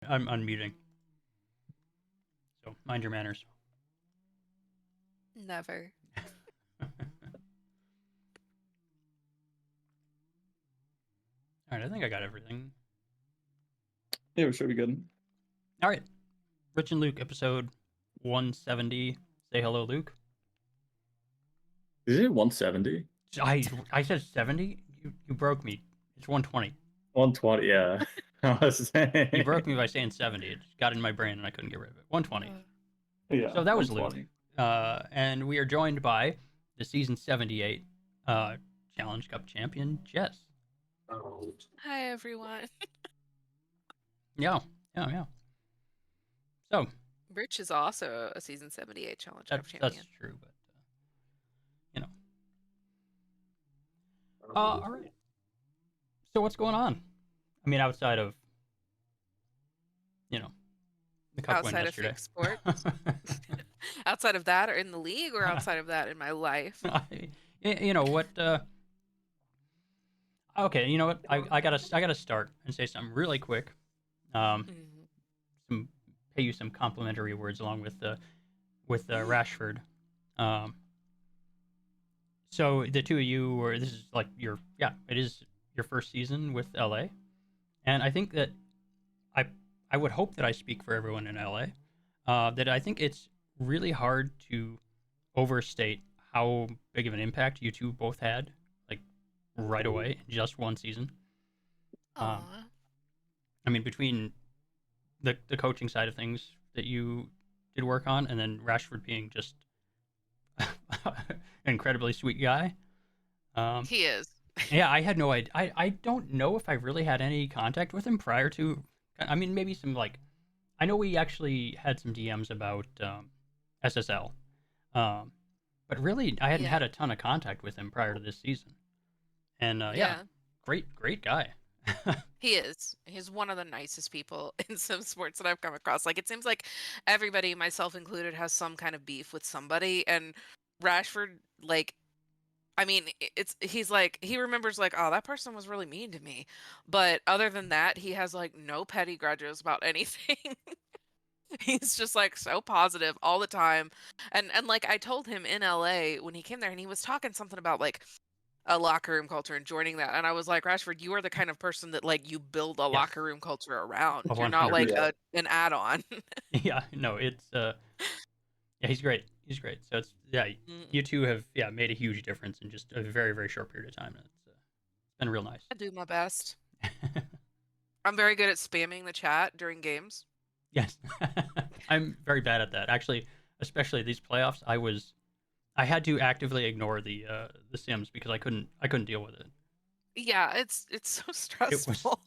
I'm unmuting. So mind your manners. Never. All right, I think I got everything. Yeah, we should be good. All right, Rich and Luke, episode 170. Say hello, Luke. Is it 170? I said 70. You broke me. It's 120. 120, yeah. I was You saying. broke me by saying 70. It got in my brain and I couldn't get rid of it. 120. Yeah, So that was Luke. 120. And we are joined by the season 78 Challenge Cup champion, Jess. Hi, everyone. Yeah, yeah. So Rich is also a season 78 Challenge Cup that's champion. true, but you know. All right. So what's going on? I mean, outside of the cup win Outside of yesterday. fake sports? Outside of that, or in the league, or outside of that in my life? You know what? Okay, you know what? I gotta start and say something really quick. Mhm. Pay you some complimentary words along with Rashford. Um, so the two of you were this is like it is your first season with LA, and I think that I I would hope that I speak for everyone in LA. That I think it's really hard to overstate how big of an impact you two both had, like right away, in just one season. Um, Aw. I mean, between the coaching side of things that you did work on, and then Rashford being just an incredibly sweet guy. Um, He is. yeah, I had no idea. I don't know if I really had any contact with him prior to. I mean, maybe some like. I know we actually had some DMs about SSL, um, but really I hadn't Yeah. had a ton of contact with him prior to this season. And yeah, Yeah. great guy. He is. He's one of the nicest people in some sports that I've come across. Like, it seems like everybody, myself included, has some kind of beef with somebody. And Rashford, like, I mean, he's like, he remembers, like, oh, that person was really mean to me. But other than that, he has, like, no petty grudges about anything. He's just, like, so positive all the time. And like, I told him in LA when he came there, and he was talking something about, like, a locker room culture and joining that. And I was like, Rashford, you are the kind of person that, like, you build a Yes, locker room culture around. You're one not hundred like percent. Yeah. an add-on. Yeah, no, it's yeah, he's great. He's great. So it's you Mm-mm. two have made a huge difference in just a very short period of time. And it's been real nice. I do my best. I'm very good at spamming the chat during games. Yes, I'm very bad at that. Actually, especially these playoffs, I had to actively ignore the Sims because I couldn't deal with it. Yeah, it's so It was stressful.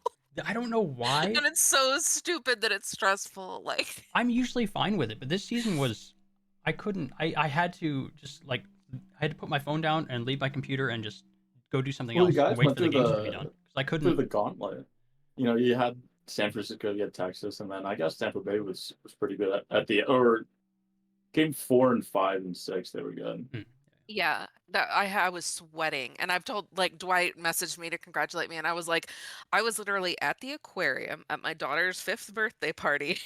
I don't know why. And it's so stupid that it's stressful. Like, I'm usually fine with it, but this season was I couldn't. I had to just like I had to put my phone down and leave my computer and just go do something Well, the else and guys wait went for the through games to be done because I through couldn't. the gauntlet. You know, you had San Francisco, you had Texas, and then I guess Tampa Bay was pretty good at the or game 4 and 5 and 6. They were good. yeah, that I was sweating. And I've told, like, Dwight messaged me to congratulate me, and I was like, I was literally at the aquarium at my daughter's 5th birthday party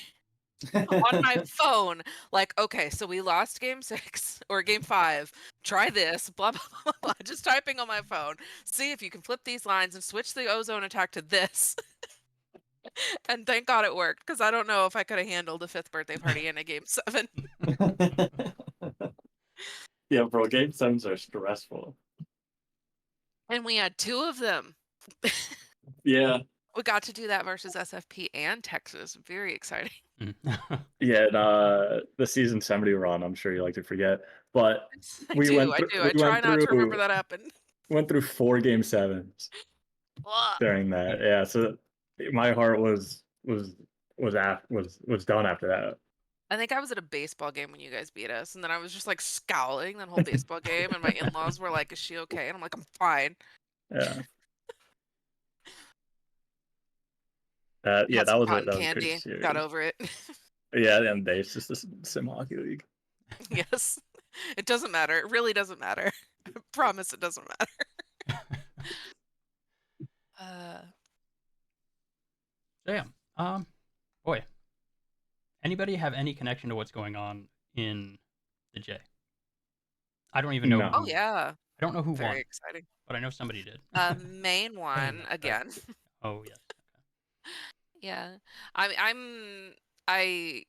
on my phone, like, okay, so we lost game 6 or game 5. Try this, blah blah blah blah. Just typing on my phone. See if you can flip these lines and switch the ozone attack to this. And thank God it worked, because I don't know if I could have handled a 5th birthday party in a game 7. Yeah, bro, game sevens are stressful. And we had 2 of them. Yeah, We got to do that versus SFP and Texas. Very exciting. yeah, and the season 70 run, I'm sure you like to forget, but I we do. went I through do. we I try went not to remember through that happened. went through 4 game 7s Ugh. during that. Yeah, so my heart was done after that. I think I was at a baseball game when you guys beat us, and then I was just like scowling that whole baseball game, and my in-laws were like, "Is she okay?" And I'm like, "I'm fine." Yeah. Yeah, Had some that cotton was a crazy candy. Got series. over it. Yeah, and they it's just the sim hockey league. Yes. It doesn't matter. It really doesn't matter. I promise it doesn't matter. Uh, So yeah, Boy, anybody have any connection to what's going on in the J? I don't even know No. Oh who. yeah, I don't know who very won, exciting. but I know somebody did. Main one Main, right? again. Oh yes. Yeah. I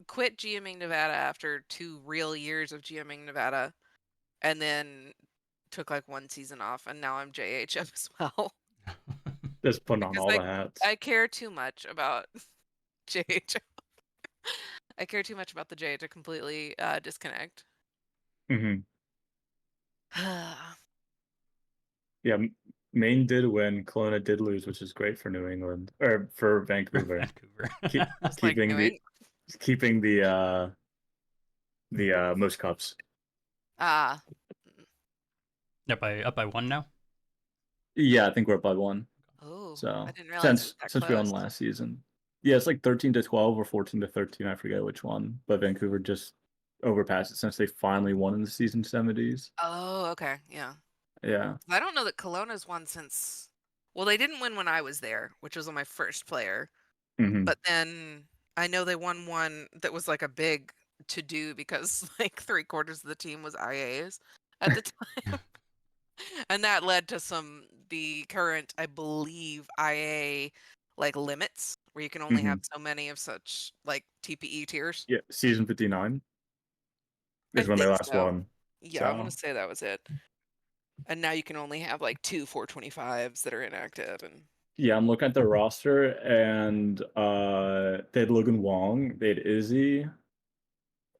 quit GMing Nevada after 2 real years of GMing Nevada and then took like 1 season off and now I'm JHM as well Just putting on because all the hats. I care too much about JHM. I care too much about the J to completely disconnect. Hmm. Yeah, Maine did win. Kelowna did lose, which is great for New England or for Vancouver. Vancouver. Keep, Just like keeping the doing keeping the most cups. ah up by one now. Yeah, I think we're up by one. oh, I So didn't realize it was since that since we won close. last season, yeah, it's like 13-12 or 14-13. I forget which one, but Vancouver just overpassed it since they finally won in the season 70s. Oh, okay. Yeah. Yeah. I don't know that Kelowna's won since. Well, they didn't win when I was there, which was on my first player. Hmm. But then I know they won one that was like a big to do because like 3/4 of the team was IAs at the time. And that led to the current, I believe, IA like limits where you can only Hmm. have so many of such like TPE tiers. Yeah, season 59 I is when they think last so. won. Yeah, I want So to say that was it. And now you can only have like 2 425s that are inactive and yeah, I'm looking at their roster and they had Logan Wong, they had Izzy,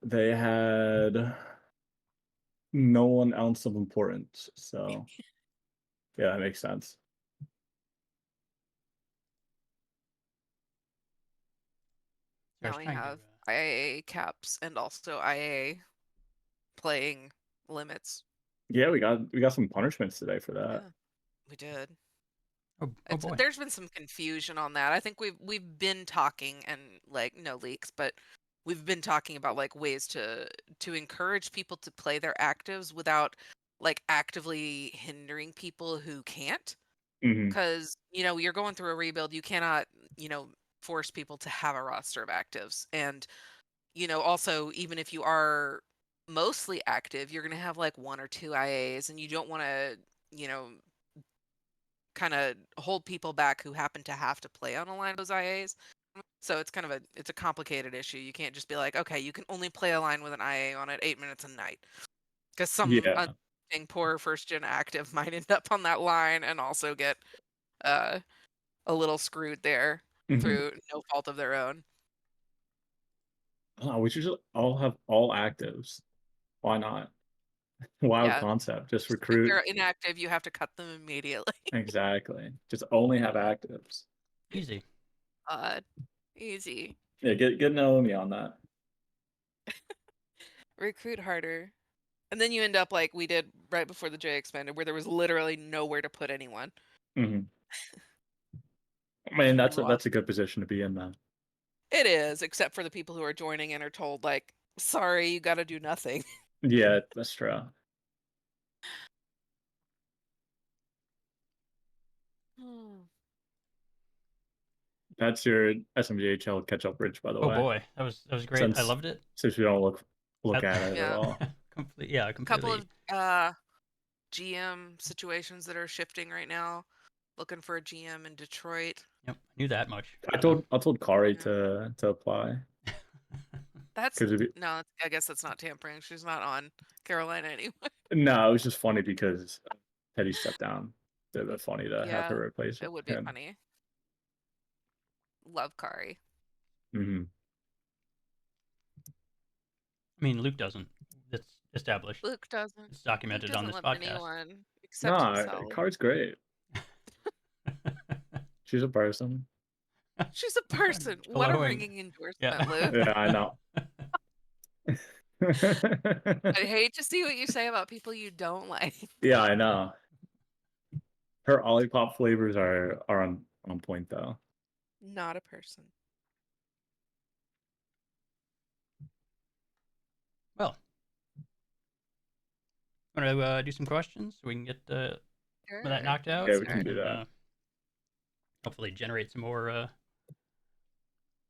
they had no one else of importance. So yeah, that makes sense. I was now we trying to. have IAA caps and also IA playing limits. Yeah, we got some punishments today for that. Yeah, we did. Oh boy. There's been some confusion on that. I think we've been talking and like no leaks, but we've been talking about like ways to encourage people to play their actives without like actively hindering people who can't. Hmm. Because you're going through a rebuild, you cannot force people to have a roster of actives, and also even if you are mostly active, you're going to have like 1 or 2 IAs, and you don't want to you know kind of hold people back who happen to have to play on a line of those IAs. So it's kind of it's a complicated issue. You can't just be like, okay, you can only play a line with an IA on it 8 minutes a night, because some Yeah. poor first gen active might end up on that line and also get uh, a little screwed there Hmm. through no fault of their own. Oh, we should just all have all actives. Why not? Wild Yeah, concept. Just if recruit. they're inactive, you have to cut them immediately. Exactly. Just only have actives. Easy. uh, Easy. Yeah, get Naomi on that. Recruit harder. And then you end up like we did right before the J expanded, where there was literally nowhere to put anyone. Hmm. I mean, that's a, Rough. that's a good position to be in, then. It is, except for the people who are joining and are told like, sorry, you got to do nothing. Yeah, that's true. That's your SMGHL catch-up bridge, by the Oh way. boy, that was great. I Since loved it. since we don't look at it at Yeah. all. Yeah, Couple completely. of GM situations that are shifting right now. Looking for a GM in Detroit. Yep, I knew that much. I told Kari Yeah. to apply That's because no, I guess that's not tampering. She's not on Carolina anyway. no, it was just funny because Teddy stepped down. It'd be funny to have Yeah, her replace it would be him. funny. Love Kari. Hmm. I mean, Luke doesn't. That's established. Luke doesn't. It's Luke documented on doesn't this love podcast. anyone except Nah, himself. Kari's great. She's a person. She's a person. What a Glowing. ringing Yeah. endorsement, Luke. Yeah, I know. I hate to see what you say about people you don't like. Yeah, I know. Her Olipop flavors are on point though. Not a person. Well, want to do some questions so we can get some of that Sure. knocked out, Yeah, Let's we and we can start. do can that. hopefully generate some more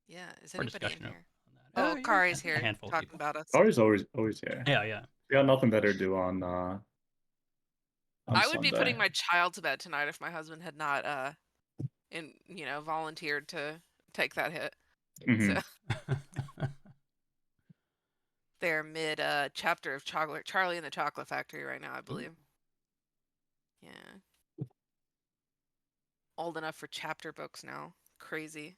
Yeah. Is for anybody in discussion on here? that. Oh, Yeah, Kari's a here handful of talking people. about us. Kari's always here. Yeah. We got nothing better to do on I would be Sunday. putting my child to bed tonight if my husband had not volunteered to take that hit. Mhm. So they're mid chapter of Charlie and the Chocolate Factory right now, I believe. Yeah. Old enough for chapter books now. Crazy.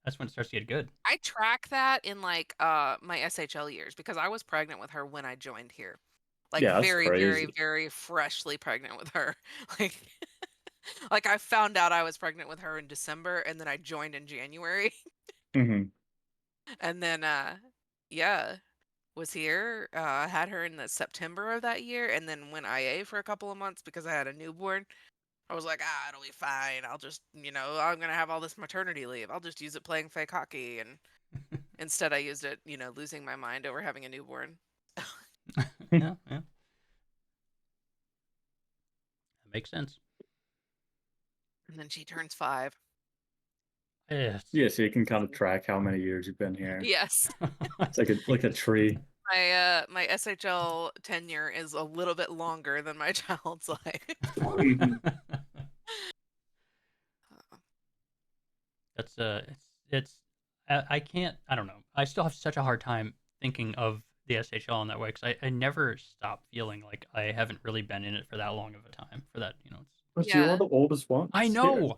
That's when it starts to get good. I track that in like my SHL years because I was pregnant with her when I joined here. Like Yeah, that's very, very, crazy. very freshly pregnant with her. Like like I found out I was pregnant with her in December and then I joined in January. Hmm. And then yeah, was here. Had her in the September of that year and then went IA for a couple of months because I had a newborn. I was like, it'll be fine. I'll just, I'm gonna have all this maternity leave. I'll just use it playing fake hockey. And instead I used it, losing my mind over having a newborn. Yeah. That makes sense. And then she turns 5. Yes. Yeah, so you can kind of track how many years you've been here. Yes. It's like a tree. My SHL tenure is a little bit longer than my child's life. That's I can't, I don't know. I still have such a hard time thinking of the SHL in that way because I never stop feeling like I haven't really been in it for that long of a time. For that, But Yeah. you're the oldest one. I know.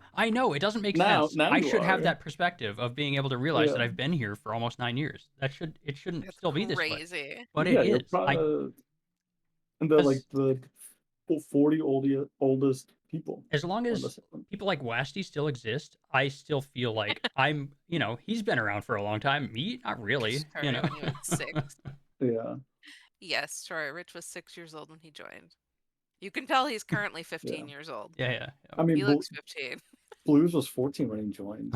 It doesn't make Now sense. I you should have are. that perspective of being able to realize that Yeah. I've been here for almost 9 years. It shouldn't That's still be this way, crazy. but Yeah, it you're is. probably and they're like the 40 oldest people As long on the as system. people like Wasty still exist, I still feel like I'm, he's been around for a long time. Me, not really, Started when he was 6. Yeah. Yes, sorry. Rich was 6 years old when he joined. You can tell he's currently 15 Yeah. years old. Yeah. I mean, He looks 15. Blues was 14 when he joined.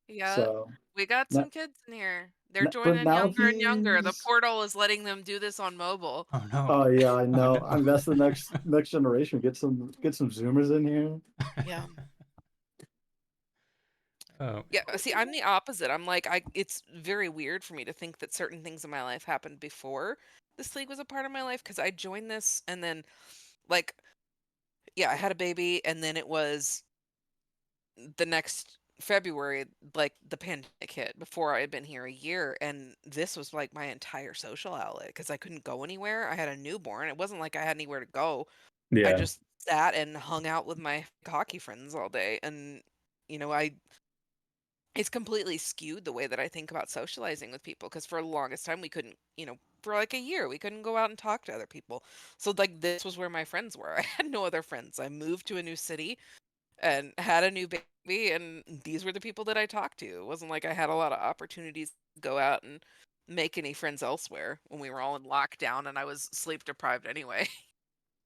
Yeah. So We got now, some kids in here. They're but joining now younger and younger. The he's. portal is letting them do this on mobile. Oh no. Oh yeah, I Oh know. no. I mean, that's the next generation. Get some Zoomers in here. Yeah. Oh. Yeah, see, I'm the opposite. I'm like, it's very weird for me to think that certain things in my life happened before this league was a part of my life because I joined this and then, like, yeah, I had a baby and then it was the next February, like the pandemic hit before I had been here a year. And this was like my entire social outlet because I couldn't go anywhere. I had a newborn. It wasn't like I had anywhere to go. I Yeah. just sat and hung out with my hockey friends all day. And, I it's completely skewed the way that I think about socializing with people because for the longest time we couldn't, for like a year we couldn't go out and talk to other people. So like this was where my friends were. I had no other friends. I moved to a new city and had a new baby and these were the people that I talked to. It wasn't like I had a lot of opportunities to go out and make any friends elsewhere when we were all in lockdown and I was sleep deprived anyway.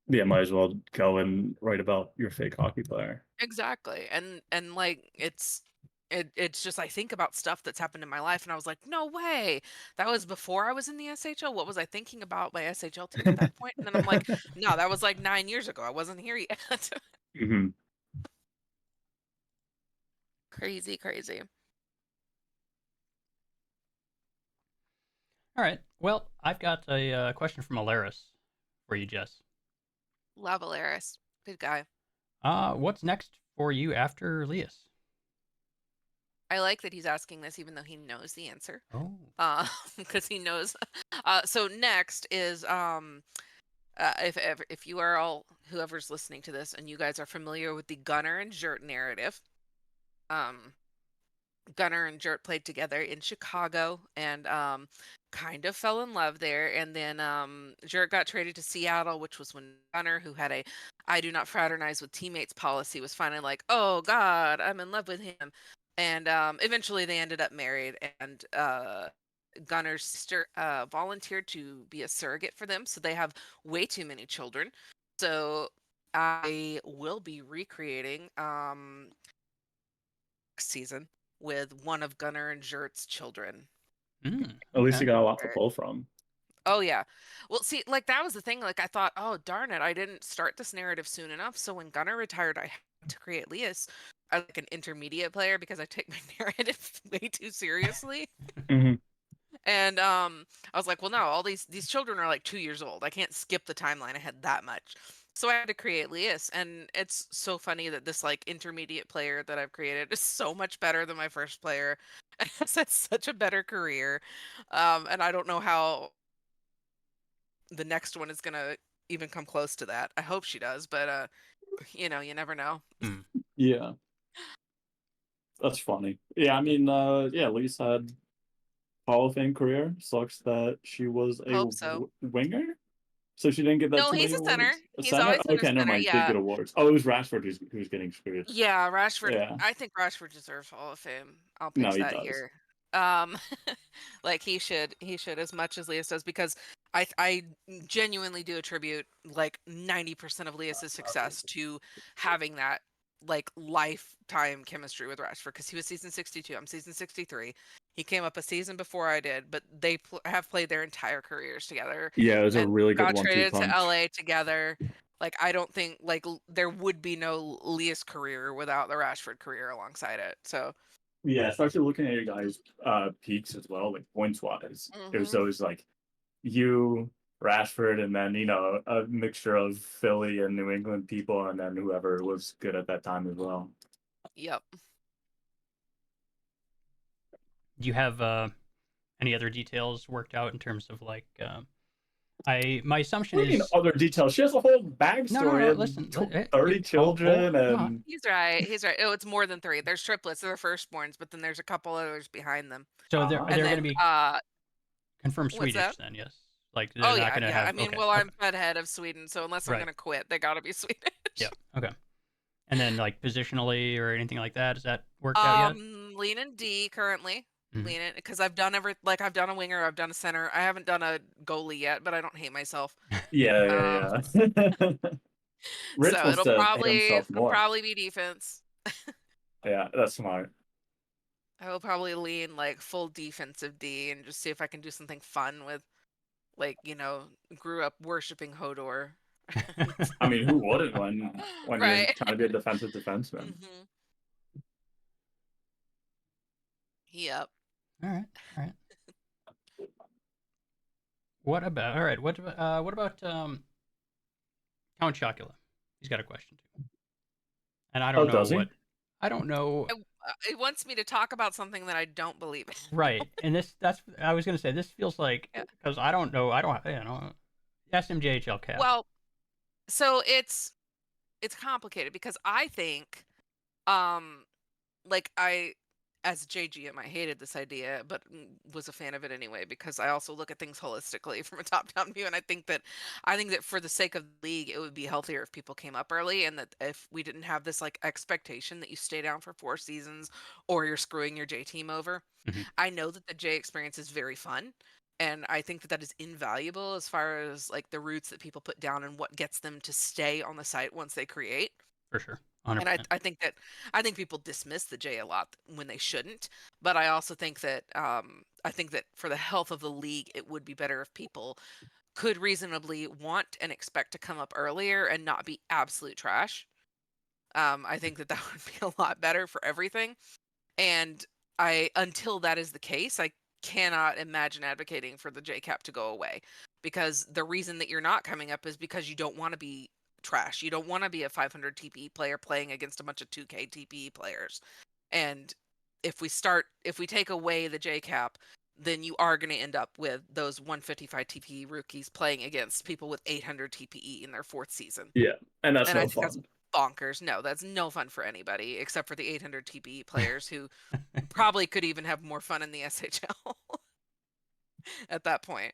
Yeah, might as well go and write about your fake hockey player. Exactly. And like it's just I think about stuff that's happened in my life and I was like, "No way. That was before I was in the SHL. What was I thinking about my SHL team at that point?" And then I'm like, "No, that was like 9 years ago. I wasn't here yet." Hmm. Crazy, crazy. All right. Well, I've got a question from Alaris for you, Jess. Love Alaris. Good guy. What's next for you after Elias? I like that he's asking this even though he knows the answer. Oh. Because he knows. So next is if you are all whoever's listening to this and you guys are familiar with the Gunnar and Jurt narrative, Gunnar and Jurt played together in Chicago and kind of fell in love there. And then Jurt got traded to Seattle, which was when Gunnar, who had a I do not fraternize with teammates policy, was finally like, oh God, I'm in love with him. And eventually they ended up married. And Gunnar's sister volunteered to be a surrogate for them. So they have way too many children. So I will be recreating season with one of Gunnar and Jurt's children. At least you Okay. got a lot to pull from. Oh yeah. Well, see, like that was the thing. Like I thought, oh darn it, I didn't start this narrative soon enough. So when Gunnar retired, I had to create Leas. like an intermediate player because I take my narrative way too seriously. Mhm. And I was like, well, no, all these children are like 2 years old. I can't skip the timeline ahead that much. So I had to create Leas, and it's so funny that this like intermediate player that I've created is so much better than my first player, and has had such a better career. And I don't know how the next one is gonna even come close to that. I hope she does, but you know, you never know. Yeah, that's funny. Yeah, I mean, yeah, Lisa had Hall of Fame career. Sucks that she was a Hope so. winger, so she didn't get that No, too he's many a center. awards. A He's center? always been a Okay, never center. mind. Did Yeah. get awards. Oh, it was Rashford who was getting screwed. Yeah, Rashford. Yeah, I think Rashford deserves Hall of Fame. I'll no, pitch he that does. here. Like he should as much as Leas does, because I genuinely do attribute like 90% of Leas's success to having that like lifetime chemistry with Rashford, because he was season 62. I'm season 63. He came up a season before I did, but they have played their entire careers together Yeah, it was a and really good got 1-2 traded to punch. LA together. Like I don't think like there would be no Leas career without the Rashford career alongside it. So Yeah, especially looking at your guys' peaks as well, like points wise. It was mhm. always like you, Rashford, and then a mixture of Philly and New England people, and then whoever was good at that time as well. Yep. Do you have any other details worked out in terms of like? My assumption What do you mean is other details? She has a whole no. backstory Listen, and 30 children hold on. and He's right. He's right. Oh, it's more than 3. There's triplets. They're firstborns, but then there's a couple others behind them. So they're And they're going then to be confirmed what's that? Swedish then? Yes. Like they're Oh not yeah, going to yeah. I have. mean, Okay. well, Okay. I'm fed head of Sweden, so unless I'm Right. gonna quit, they gotta be Swedish. Yeah. Okay. And then like positionally or anything like that, is that worked out yet? Leaning D currently. Mhm. Leaning because I've done I've done a winger, I've done a center. I haven't done a goalie yet, but I don't hate myself. Um, yeah. Rich so wants to hate himself it'll more. probably be defense. Yeah, that's smart. I will probably lean like full defensive D and just see if I can do something fun with like, grew up worshiping Hodor. I mean, who wouldn't when you're Right. trying to be a defensive defenseman? hmm Yep. All right. All right. What about all right? What about Count Chocula? He's got a question too, and I don't Oh, know does he? what. I don't know. It wants me to talk about something that I don't believe in. Right, and that's I was gonna say this feels like Yeah. because I don't know. I don't SMJHL cap. Well, so it's complicated because I think um like I as a JGM I hated this idea but was a fan of it anyway because I also look at things holistically from a top-down view, and I think that for the sake of the league it would be healthier if people came up early, and that if we didn't have this like expectation that you stay down for 4 seasons or you're screwing your J team over. Mhm. I know that the J experience is very fun, and I think that that is invaluable as far as like the roots that people put down and what gets them to stay on the site once they create. For sure, 100. And I, percent I think that I think people dismiss the J a lot when they shouldn't. But I also think that I think that for the health of the league, it would be better if people could reasonably want and expect to come up earlier and not be absolute trash. I think that that would be a lot better for everything. And until that is the case, I cannot imagine advocating for the JCap to go away, because the reason that you're not coming up is because you don't want to be trash. You don't want to be a 500 TPE player playing against a bunch of 2K TPE players. And if we take away the JCap, then you are going to end up with those 155 TPE rookies playing against people with 800 TPE in their 4th season. Yeah, and that's And I no think that's fun. bonkers. No, that's no fun for anybody except for the 800 TPE players who probably could even have more fun in the SHL at that point.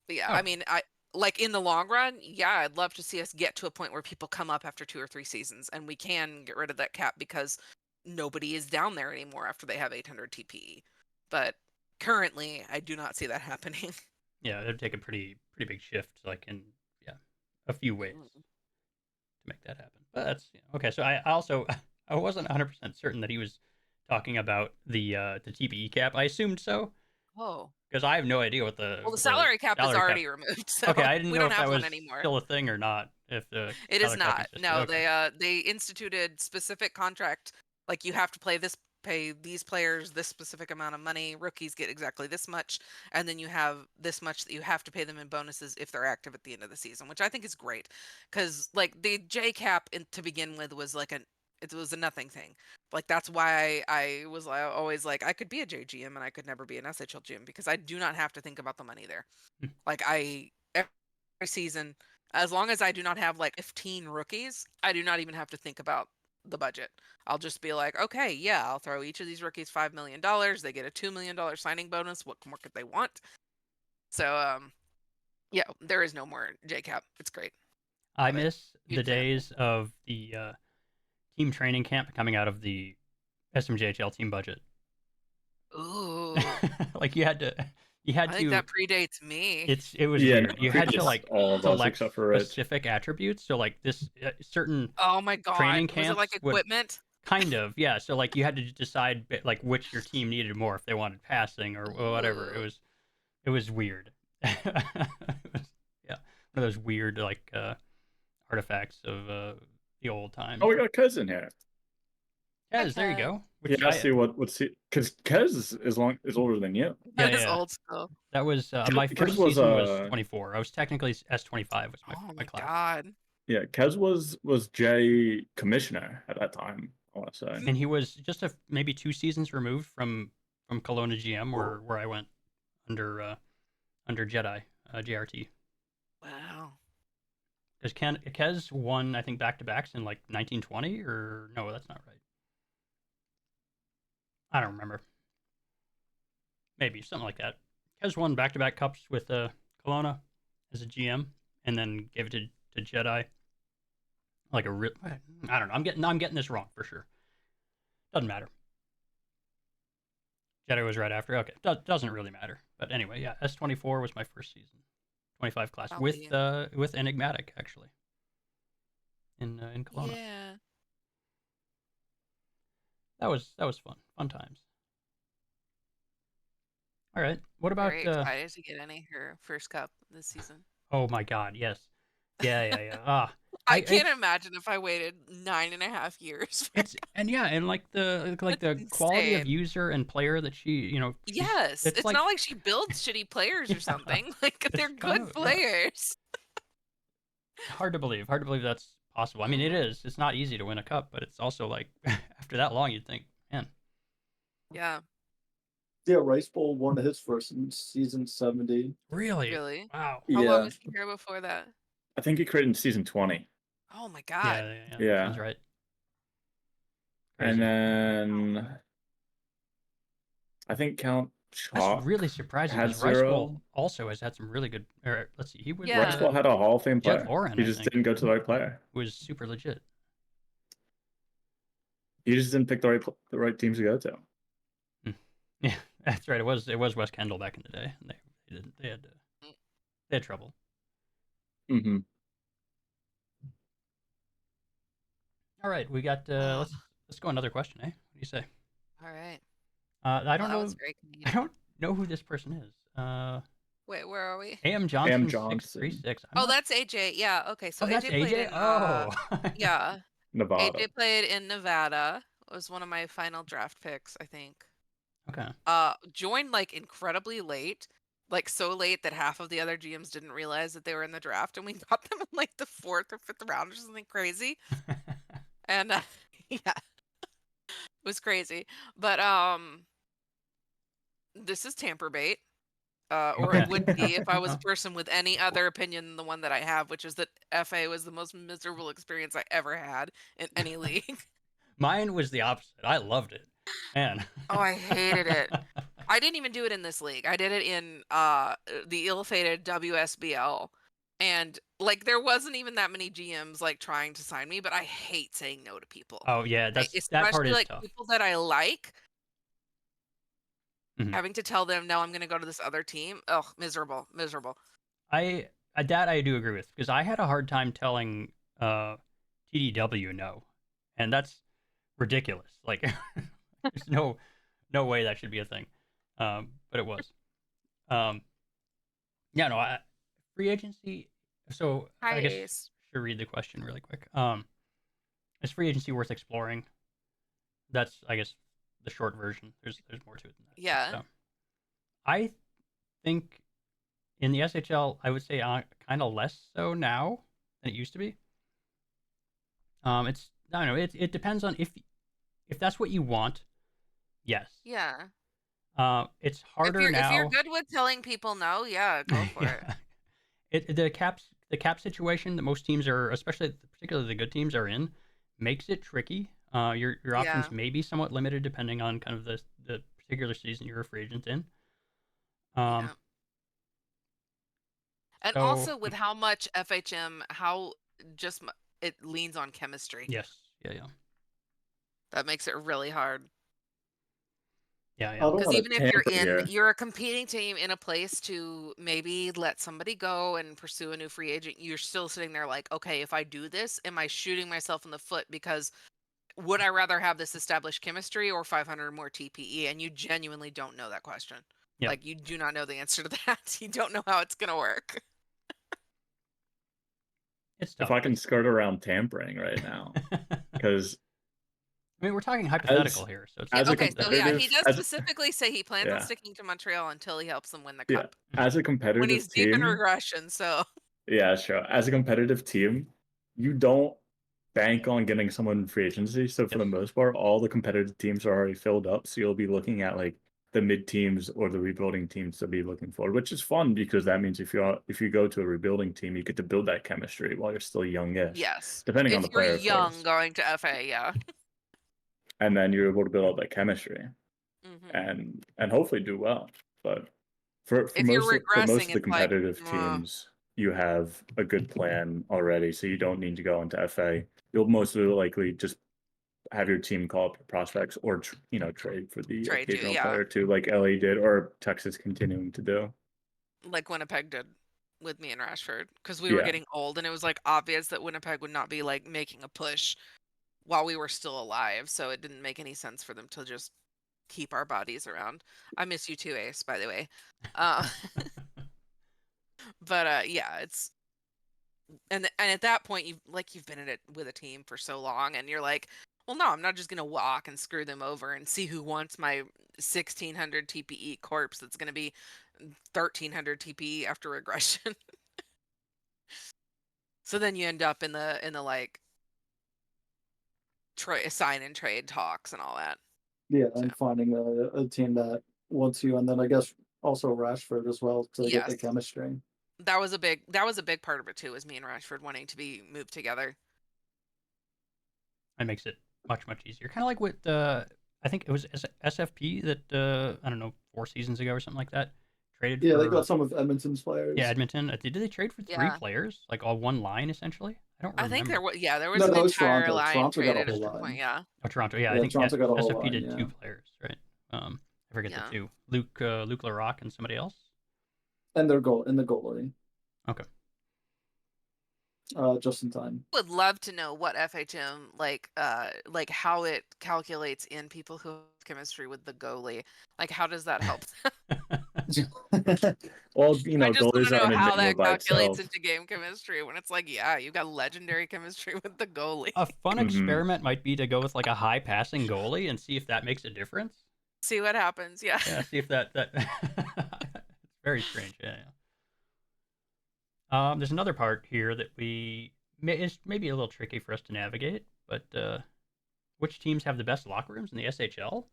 But yeah, I Okay. mean, I like in the long run, yeah, I'd love to see us get to a point where people come up after 2 or 3 seasons and we can get rid of that cap because nobody is down there anymore after they have 800 TPE. But currently, I do not see that happening. Yeah, it'd take a pretty big shift, like in a few ways to make that happen. But that's okay. So I also I wasn't 100% certain that he was talking about the TPE cap. I assumed so Oh. because I have no idea Well, the what the salary cap is salary cap. already removed, so Okay, I didn't we know don't if that have one was anymore. still a thing or not. if the It is Salary Cap not. existed. No, Okay. they instituted specific contract, like you have to pay these players this specific amount of money. Rookies get exactly this much, and then you have this much that you have to pay them in bonuses if they're active at the end of the season, which I think is great, because like the J cap to begin with was like it was a nothing thing. Like that's why I was always like I could be a JGM and I could never be an SHL GM because I do not have to think about the money there. Hmm. Like every season, as long as I do not have like 15 rookies, I do not even have to think about the budget. I'll just be like, okay, yeah, I'll throw each of these rookies $5 million. They get a $2 million signing bonus. What more could they want? So, yeah, there is no more JCap. It's great. I Love it. miss the Huge fan. days of the team training camp coming out of the SMJHL team budget. Ooh, Like you had I think to. that predates me. It was Yeah, no, weird. You had to predates like all of us select except for Rich. specific attributes. So like this certain Oh my God. training Was it like camps would equipment? kind of, yeah. So like you had to decide like which your team needed more if they wanted passing or whatever. Ooh. It was weird. It was, yeah, one of those weird like artifacts of the old times. Oh, we got a cousin here. Kez, there you Kez. go. Yeah, I see what's because Kez is older than you. That is Yeah. old school. That was my Kez first was, season was 24. I was technically S25 was Oh my my class. God. Yeah, Kez was J commissioner at that time, I want to say. And he was just maybe 2 seasons removed from Kelowna GM where I went under Jedi JRT. Wow. Because Kez won, I think, back-to-backs in like 1920 or no, that's not right. I don't remember. Maybe something like that. Kez won back-to-back cups with Kelowna as a GM, and then gave it to Jedi. Like I don't know. I'm getting this wrong for sure. Doesn't matter. Jedi was right after. Okay, doesn't really matter. But anyway, yeah, S24 was my first season, 25 class with Enigmatic actually. In Kelowna. Yeah. That was fun times. All right, what about? Very excited to get her first cup this season. Oh my God, yes, yeah. I can't imagine if I waited 9.5 years. And like the quality of user and player that she, Yes, it's like, not like she builds shitty players or something. Like they're good players. Hard to believe that's possible. I mean, it is. It's not easy to win a cup, but it's also like after that long, you'd think, man. Yeah. Yeah, Rice Bowl won his first in season 70. Really? Wow. How long was he here before that? I think he created in season 20. Oh my God. Yeah. Sounds right. Crazy. And then I think Count Chalk. That's really surprising because Rice Bowl also has had some really good. Let's see, he was. Rice Bowl had a Hall of Fame player. Jeff Lauren, he just didn't go to the right player. Was super legit. He just didn't pick the right teams to go to. Yeah, that's right. It was West Kendall back in the day. And they had trouble. Mm-hmm. All right, we got. Let's go another question, eh? What do you say? All right. I don't know. I don't know who this person is. Wait, where are we? AM Johnson 636. That's AJ. Yeah. Okay. So that's AJ played in, yeah. Nevada. AJ played in Nevada. It was one of my final draft picks, I think. Okay. Joined like incredibly late. Like so late that half of the other GMs didn't realize that they were in the draft, and we got them in like the 4th or 5th round or something crazy. And yeah, it was crazy. But this is tamper bait, or it would be if I was a person with any other opinion than the one that I have, which is that FA was the most miserable experience I ever had in any league. Mine was the opposite. I loved it, man. Oh, I hated it. I didn't even do it in this league. I did it in the ill-fated WSBL. And like there wasn't even that many GMs like trying to sign me, but I hate saying no to people. Oh yeah, that part is like tough. People that I like, having to tell them no, I'm going to go to this other team. Oh, miserable. I do agree with, because I had a hard time telling TDW no, and that's ridiculous. Like there's no way that should be a thing, but it was. Free agency. So I guess to read the question really quick. Is free agency worth exploring? That's, I guess, the short version. There's more to it than that. Yeah. But, I think in the SHL, I would say kind of less so now than it used to be. It's, I don't know. It depends on if that's what you want. Yes. Yeah. It's harder If you're now. good with telling people no, yeah, go for it. The cap situation that most teams are, particularly the good teams are in, makes it tricky. Your options Yeah. may be somewhat limited depending on kind of the particular season you're a free agent in. Yeah. And So also with how much FHM, it leans on chemistry. yes, yeah. That makes it really hard. Yeah. I don't Because want even to if you're tamper here. you're a competing team in a place to maybe let somebody go and pursue a new free agent, you're still sitting there like, okay, if I do this, am I shooting myself in the foot? Because would I rather have this established chemistry or 500 more TPE? And you genuinely don't know that question. Yep. Like, you do not know the answer to that. You don't know how it's going to work. It's tough. If I can skirt around tampering right now, because I mean, we're talking hypothetical here, so it's as a Okay, so yeah, he competitive- does as- specifically say he plans on Yeah. sticking to Montreal until he helps them win the yeah, cup. as a When competitive he's deep in team, regression, so yeah, sure. As a competitive team, you don't bank on getting someone in free agency. So for the Yes. most part, all the competitive teams are already filled up. So you'll be looking at like the mid teams or the rebuilding teams to be looking for, which is fun because that means if you go to a rebuilding team, you get to build that chemistry while you're still youngish. yes. Depending on If the you're player, of young course. going to FA, yeah. And then you're able to build up that chemistry Mhm. and hopefully do well. But for If you're most of regressing, the it's like, competitive teams, you have a good plan already, so you don't need to go into FA. You'll most likely just have your team call up your prospects or trade for the Trade you, occasional yeah. player too, like LA did or Texas continuing to do. Like Winnipeg did with me and Rashford, because we were Yeah. getting old and it was like obvious that Winnipeg would not be like making a push while we were still alive, so it didn't make any sense for them to just keep our bodies around. I miss you too, Ace, by the way. But yeah, it's and at that point you've been in it with a team for so long and you're like, well, no, I'm not just gonna walk and screw them over and see who wants my 1600 TPE corpse that's gonna be 1300 TPE after regression. So then you end up in the like sign and trade talks and all that. Yeah, So, and finding a team that wants you, and then I guess also Rashford as well to get the yes, chemistry. that was a big part of it too, was me and Rashford wanting to be moved together. That makes it much easier. Kind of like with I think it was SFP that I don't know 4 seasons ago or something like that traded Yeah, for. they got some of Edmonton's players. Yeah, Edmonton. Did they trade for 3 Yeah. players, like all one line essentially? I don't remember. I think there was No, an that was entire Toronto. line Toronto got a traded whole at the line. point. Yeah. Oh, Toronto. Yeah, I Yeah, think Toronto got a whole SFP line, did yeah. 2 players, right? I forget Yeah. the 2. Luke Larocque and somebody else. And their goalie. Okay. Just in time. Would love to know what FHM like how it calculates in people who have chemistry with the goalie. Like, how does that help? Well, I just want goalies to are know an how enigma that by calculates itself. into game chemistry when it's like, yeah, you got legendary chemistry with the goalie. A fun Mhm. experiment might be to go with like a high passing goalie and see if that makes a difference. See what happens. Yeah. Yeah, see if that it's very strange. Yeah. There's another part here that is maybe a little tricky for us to navigate, but which teams have the best locker rooms in the SHL?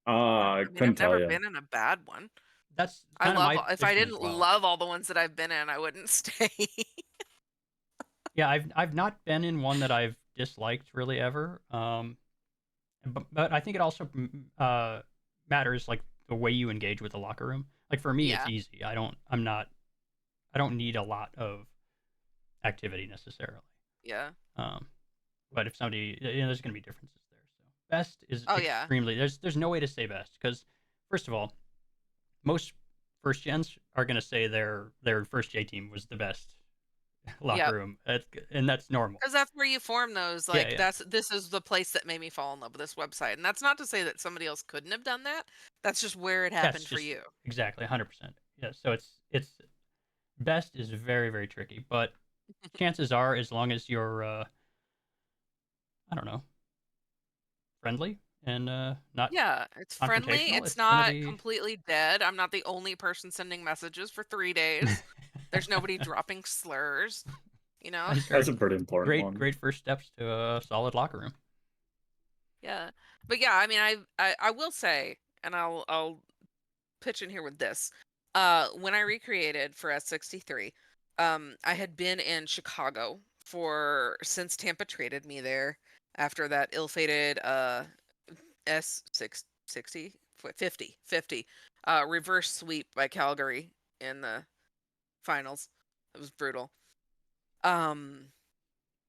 I couldn't I've tell never you. been in a bad one. That's I kind of love my if I position as didn't well. love all the ones that I've been in, I wouldn't stay. Yeah, I've not been in one that I've disliked really ever. But I think it also matters like the way you engage with the locker room. Like for me, it's Yeah. easy. I don't need a lot of activity necessarily. Yeah. But if somebody, there's going to be differences there. So best is Oh, yeah. extremely. There's no way to say best because first of all, most first gens are going to say their first J team was the best locker Yep. room, and that's normal. Because that's where you form those. Yeah, Like, yeah. this is the place that made me fall in love with this website. And that's not to say that somebody else couldn't have done that. That's just where it happened for just you. exactly 100%. Yeah, so it's best is very very tricky, but chances are, as long as you're, I don't know, friendly and not Yeah, it's friendly. confrontational, It's it's gonna not be completely dead. I'm not the only person sending messages for 3 days. There's nobody dropping slurs, you know? That's That's great. a pretty important Great, one. great first steps to a solid locker room. Yeah. But yeah, I mean, I will say, and I'll pitch in here with this. When I recreated for S63, I had been in Chicago for since Tampa traded me there after that ill-fated S660 50 reverse sweep by Calgary in the finals. It was brutal. Um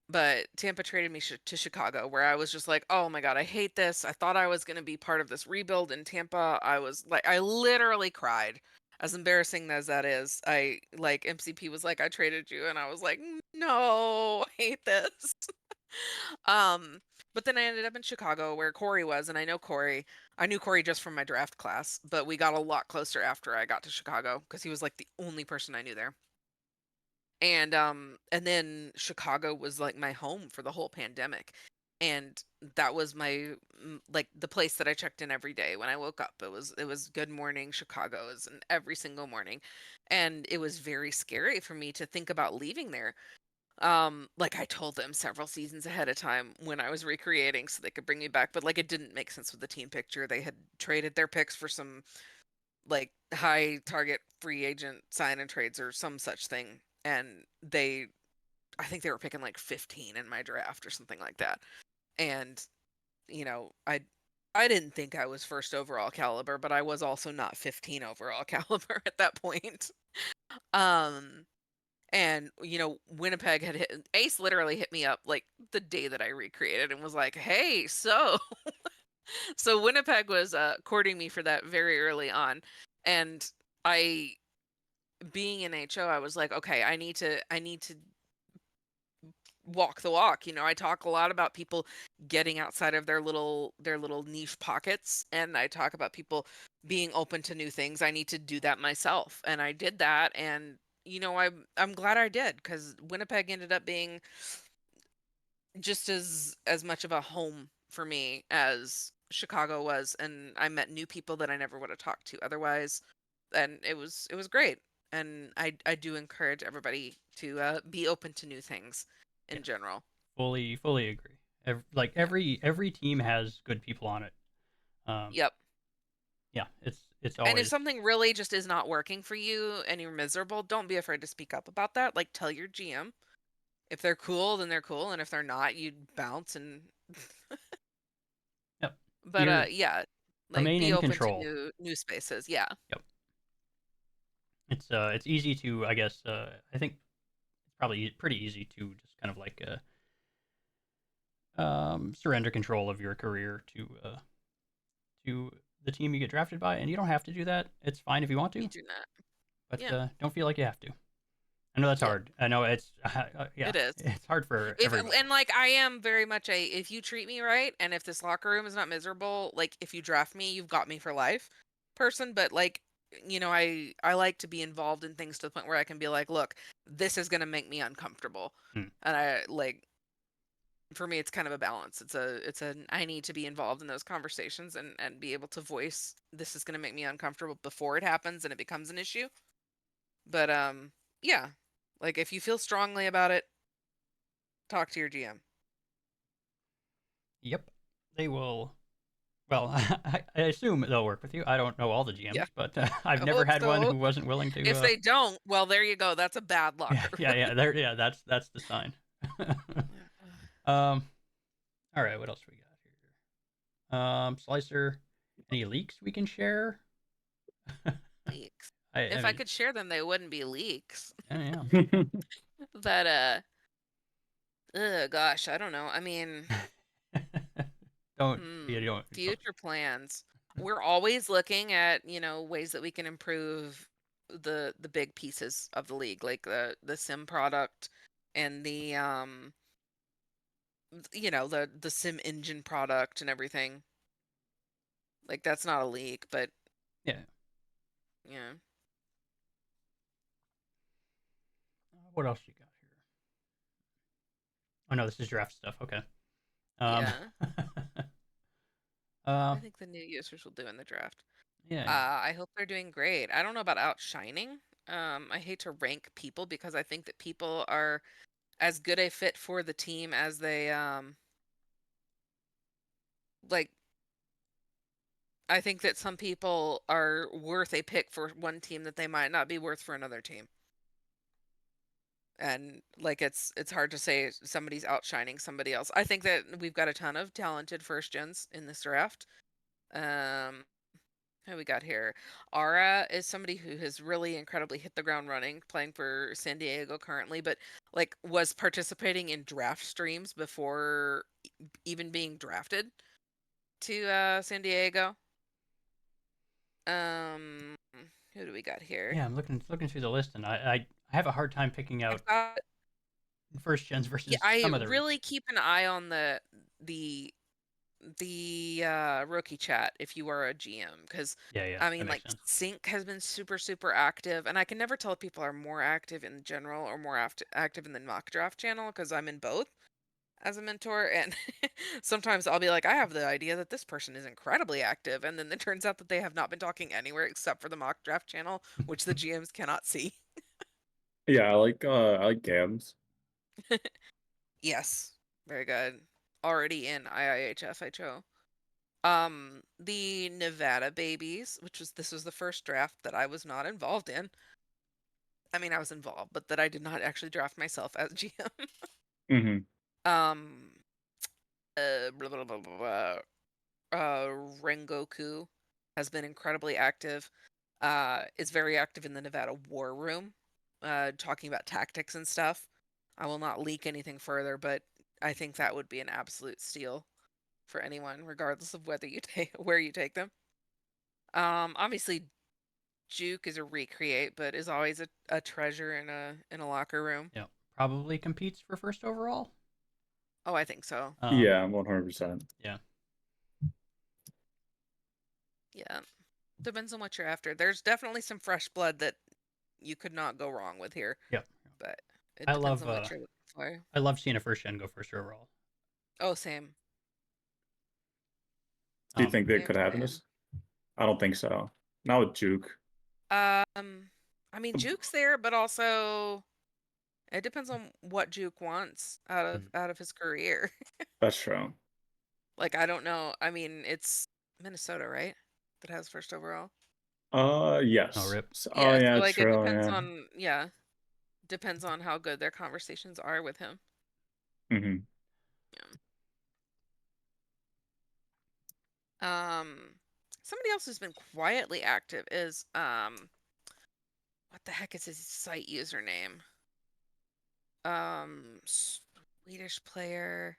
but Tampa traded me to Chicago, where I was just like, oh my God, I hate this. I thought I was going to be part of this rebuild in Tampa. I was like, I literally cried. As embarrassing as that is, I like MCP was like, I traded you. And I was like, no, I hate this. um, but then I ended up in Chicago where Corey was. And I know Corey, I knew Corey just from my draft class, but we got a lot closer after I got to Chicago because he was like the only person I knew there. And then Chicago was like my home for the whole pandemic. And that was my like the place that I checked in every day when I woke up. It was Good Morning Chicago and every single morning. And it was very scary for me to think about leaving there. Like I told them several seasons ahead of time when I was recreating so they could bring me back, but like it didn't make sense with the team picture. They had traded their picks for some like high target free agent sign and trades or some such thing. And I think they were picking like 15 in my draft or something like that. And, you know, I didn't think I was first overall caliber, but I was also not 15 overall caliber at that point. Um, and Winnipeg had hit Ace literally hit me up like the day that I recreated and was like, "Hey, so Winnipeg was courting me for that very early on." And I being in HO, I was like, "Okay, I need to walk the walk." I talk a lot about people getting outside of their little niche pockets, and I talk about people being open to new things. I need to do that myself, and I did that. And I'm glad I did, because Winnipeg ended up being just as much of a home for me as Chicago was, and I met new people that I never would have talked to otherwise, and it was great. And I do encourage everybody to be open to new things Yeah, in general. fully agree. Yeah. Every team has good people on it. Um, Yep. yeah, it's And if always something really just is not working for you and you're miserable, don't be afraid to speak up about that. Like, tell your GM. If they're cool, then they're cool, and if they're not, you bounce. And yep. but You're yeah, like remain be in open to control. new spaces. Yeah. Yep. It's easy to, I guess, I think it's probably pretty easy to just kind of like surrender control of your career to the team you get drafted by, and you don't have to do that. It's fine if you want You to, do not. but Yeah. don't feel like you have to. I know that's Yep. hard. I know it's yeah, It is. it's hard for If everybody. and like I am very much if you treat me right, and if this locker room is not miserable, like if you draft me, you've got me for life person. But like, I like to be involved in things to the point where I can be like, look, this is gonna make me uncomfortable. Hmm. And I like, for me, it's kind of a balance. It's a I need to be involved in those conversations and be able to voice, this is gonna make me uncomfortable before it happens and it becomes an issue. But yeah. Like if you feel strongly about it, talk to your GM. Yep, they will. Well, I assume they'll work with you. I don't know all the Yeah. GMs, but I've I never hope had one so. who wasn't willing to. If they don't, well, there you go. That's a bad Yeah, locker yeah, room. yeah. There, yeah. That's the sign. um. All right. What else we got here? Slicer. Any leaks we can share? Leaks. I If I mean, could share them, they wouldn't be leaks. yeah. But gosh, I don't know. I mean, Don't. Yeah, don't. future plans. We're always looking at, ways that we can improve the big pieces of the league, like the sim product and the sim engine product and everything. Like that's not a leak, but Yeah. yeah. What else you got here? Oh no, this is draft stuff. Okay. Yeah. uh, I think the new users will do in the draft. yeah. I hope they're doing great. I don't know about outshining. I hate to rank people because I think that people are as good a fit for the team as they like. I think that some people are worth a pick for one team that they might not be worth for another team. And like it's hard to say somebody's outshining somebody else. I think that we've got a ton of talented first gens in this draft. Who we got here? Ara is somebody who has really incredibly hit the ground running, playing for San Diego currently, but like was participating in draft streams before even being drafted to San Diego. Um, who do we got here? Yeah, I'm looking through the list, and I have a hard time picking out I've got first gens versus yeah. I some of the really keep an eye on the rookie chat if you are a GM, because yeah, I that mean, makes like sense. Sync has been super active, and I can never tell if people are more active in general or more active in the mock draft channel because I'm in both as a mentor, and sometimes I'll be like, I have the idea that this person is incredibly active, and then it turns out that they have not been talking anywhere except for the mock draft channel, which the GMs cannot see. Yeah, I like Gams. Yes, very good. Already in IIHF the Nevada babies, this was the first draft that I was not involved in. I mean, I was involved, but that I did not actually draft myself as GM. Mm-hmm. um, blah, blah, blah, blah, blah. Rengoku has been incredibly active. Is very active in the Nevada War Room, talking about tactics and stuff. I will not leak anything further, but I think that would be an absolute steal for anyone, regardless of whether you take where you take them. Obviously Juke is a recreate, but is always a treasure in a locker room. Yeah, probably competes for first overall. Oh, I think so. Yeah, 100%. Yeah. Yeah. Depends on what you're after. There's definitely some fresh blood that you could not go wrong with here. Yeah. But it I depends love on what you're looking for. I love seeing a first gen go first overall. Oh, same. Do you think they Same, could happen same. this? I don't think so. Not with Juke. I mean Juke's there, but also it depends on what Juke wants out of his career. That's true. Like I don't know. I mean, it's Minnesota, right? That has first overall. Yes. Oh, rip. Oh, Yeah, yeah, so like it true. depends Yeah. on depends on how good their conversations are with him. Mm-hmm. Somebody else who's been quietly active is what the heck is his site username? Swedish player.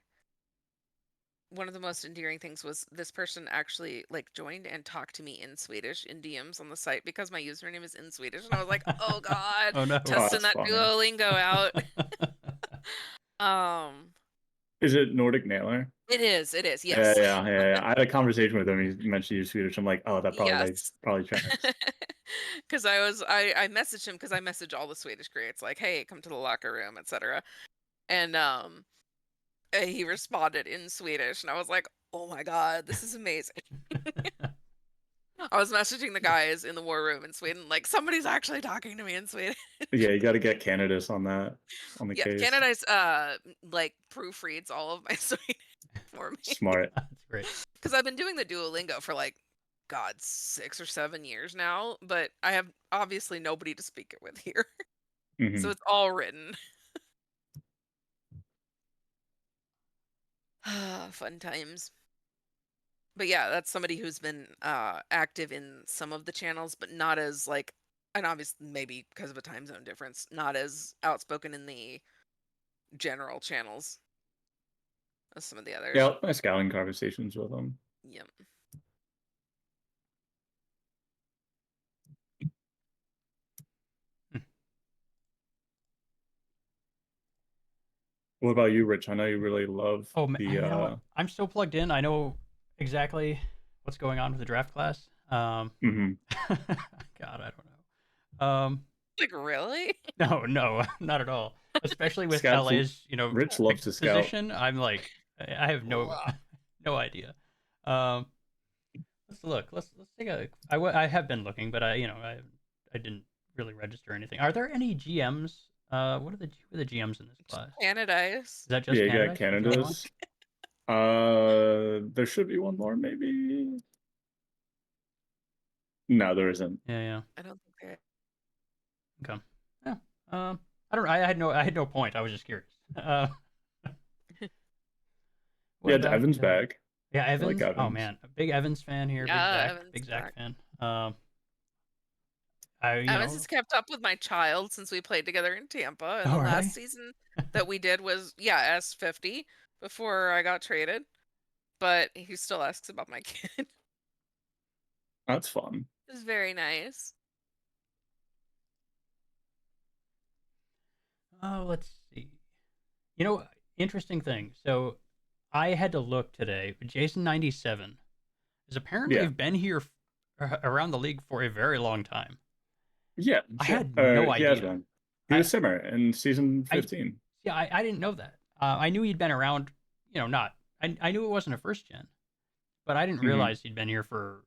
One of the most endearing things was this person actually like joined and talked to me in Swedish in DMs on the site because my username is in Swedish, and I was like, oh god, Oh no. testing that's that funny. Duolingo out. Is it Nordic Nailer? It is, Yeah, yes. yeah. I had a conversation with him. He mentioned you're Swedish. I'm like, oh, that Yes. probably tracks. Because I messaged him because I message all the Swedish greats like, hey, come to the locker room, etc. And he responded in Swedish, and I was like, oh my god, this is amazing. I was messaging the guys in the war room in Sweden, like somebody's actually talking to me in Sweden. Yeah, you got to get Canada's on that, on the Yeah, case. Canada's like proofreads all of my Swedish for me. Smart. That's great. Because I've been doing the Duolingo for like, God, 6 or 7 years now, but I have obviously nobody to speak it with here. Mm-hmm. So it's all written. Fun times. But yeah, that's somebody who's been active in some of the channels, but not as like, and obviously maybe because of a time zone difference, not as outspoken in the general channels as some of the others. Yeah, my scouting conversations with him. Yep. What about you, Rich? I know you really love Oh, the. you know what? I'm so plugged in. I know exactly what's going on with the draft class. Mm-hmm. God, I don't know. Like, really? No, not at all. Especially with Scouts, LA's, Rich loves to scout. position, I'm like, I have no Wow. no idea. Let's look. Let's take a. I have been looking, but I didn't really register anything. Are there any GMs? What are the GMs in this class? Canadice. Is that just Yeah, you Canada? got Canada's. There should be one more, maybe. No, there isn't. Yeah. I don't think there. Okay. Yeah. I don't. I had no point. I was just curious. What Yeah, about Evan's back. Yeah, I like Evans. Oh Evans. man, a big Evans fan here. Yeah, Evans Big is Zach back. fan. Evans has kept up with my child since we played together in Tampa, and Oh, the really? last season that we did was S50 before I got traded. But he still asks about my kid. That's fun. It's very nice. Oh, let's see. Interesting thing. So, I had to look today. But Jason97 has apparently been here around the league for a very long time. Yeah, I had no he has idea. one. He was Simmer in season 15. I didn't know that. I knew he'd been around. I knew it wasn't a first gen, but I didn't realize he'd been here for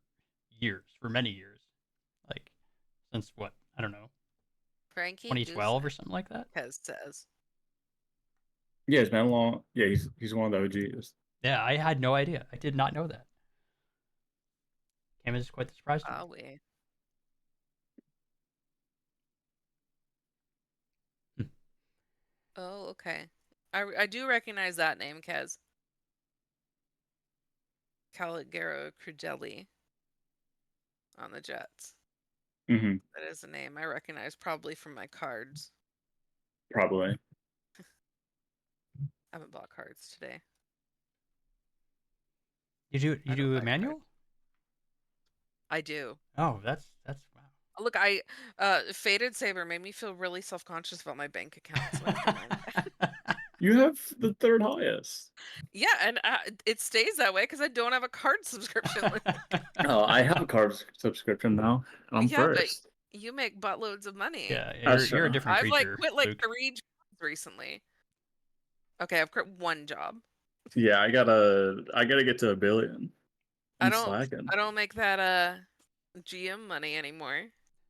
many years, like since what, I don't know, Frankie 2012 or something like that. Kez says. Yeah, it's been long. Yeah, he's one of the OGs. Yeah, I had no idea. I did not know that. Came as quite the surprise to me. We. Oh, okay. I do recognize that name, Kez. Calogero Crudelli on the Jets. Mm-hmm. That is a name I recognize probably from my cards. Probably. I haven't bought cards today. You do a manual? I do. Oh, that's wow. Look, Faded Saber made me feel really self-conscious about my bank account. So You have the third highest. yeah, and it stays that way because I don't have a card subscription. Oh, I have a card subscription now. I'm first. But you make buttloads of money. Yeah, That's you're a true. different I've creature. quit Luke. 3 jobs recently. Okay, I've quit 1 job. Yeah, I gotta get to 1 billion. I don't make that GM money anymore.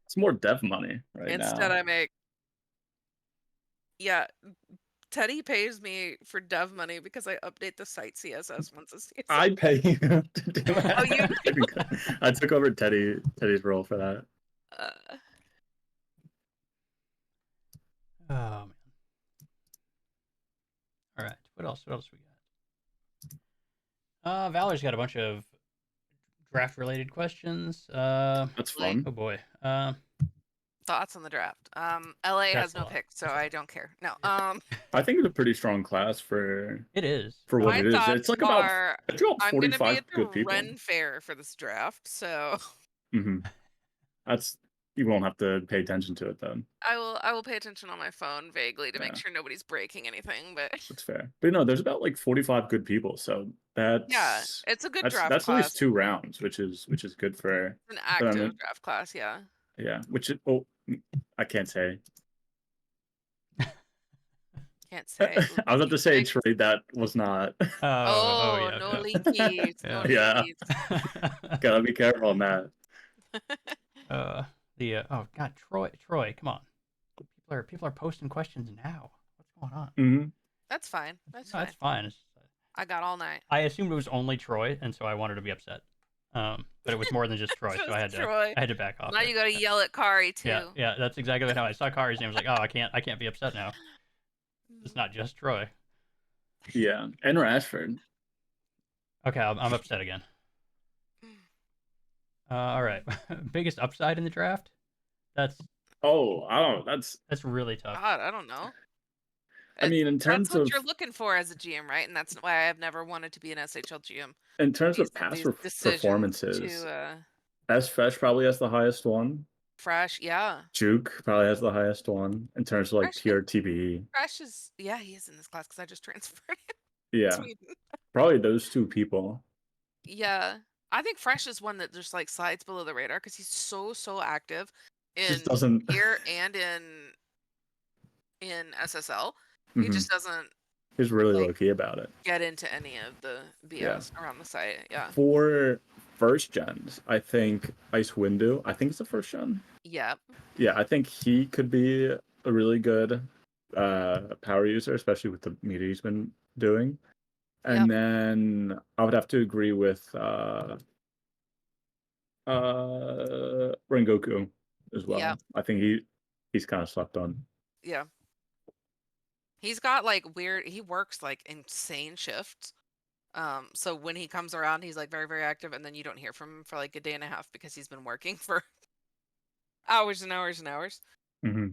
It's more dev money right now. Instead, I make. Yeah, Teddy pays me for dev money because I update the site CSS once a season. I pay you to do that. Oh, you do? I took over Teddy's role for that. Oh man. All right. What else we got? Valer's got a bunch of draft related questions. That's fun. Oh boy. Thoughts on the draft? LA has no pick, so I don't care. No. I think it's a pretty strong class for. It is for what my it is. thoughts It's like are, about I'm gonna be 45 at the good people. Ren Fair for this draft, so That's you won't have to pay attention to it then. I will pay attention on my phone vaguely to make sure nobody's breaking anything, but that's fair. But no, there's about like 45 good people, so that's it's a good draft that's class. at least 2 rounds, which is good for an active draft class. Yeah. Which is I can't say. Can't say. I was about to say trade that was not. Oh, yeah, no leakies. No leakies. Gotta be careful on that. Oh god, Troy, come on. People are posting questions now. What's going on? Mm-hmm. That's fine. That's fine. I got all night. I assumed it was only Troy, and so I wanted to be upset. But it was more than just Troy, so I had to back off. Now you got to yell at Kari too. Yeah, that's exactly how I saw Kari's name. I was like, oh, I can't be upset now. It's not just Troy. Yeah, and Rashford. Okay, I'm upset again. All right, biggest upside in the draft? That's really tough. God, I don't know. I mean, in terms that's what of you're looking for as a GM, right? And that's why I've never wanted to be an SHL GM. In terms of past performances, S Fresh probably has the highest one. Fresh, yeah. Juke probably has the highest one in terms of like pure TBE. Fresh is, he is in this class because I just transferred him. Yeah, probably those 2 people. Yeah, I think Fresh is one that just like slides below the radar because he's so active in Just doesn't. here and in SSL. He Mhm. just doesn't He's really like- low key about it. get into any of the BS around the site. Yeah. For first gens, I think Icewind Dale. I think it's the first gen. Yep. Yeah, I think he could be a really good power user, especially with the media he's been doing. And Yep. then I would have to agree with Rengoku as well. Yep. I think he's kind of slept on. Yeah. He's got like he works like insane shifts. So when he comes around, he's like very, very active, and then you don't hear from him for like a day and a half because he's been working for hours and hours and hours. Mm-hmm.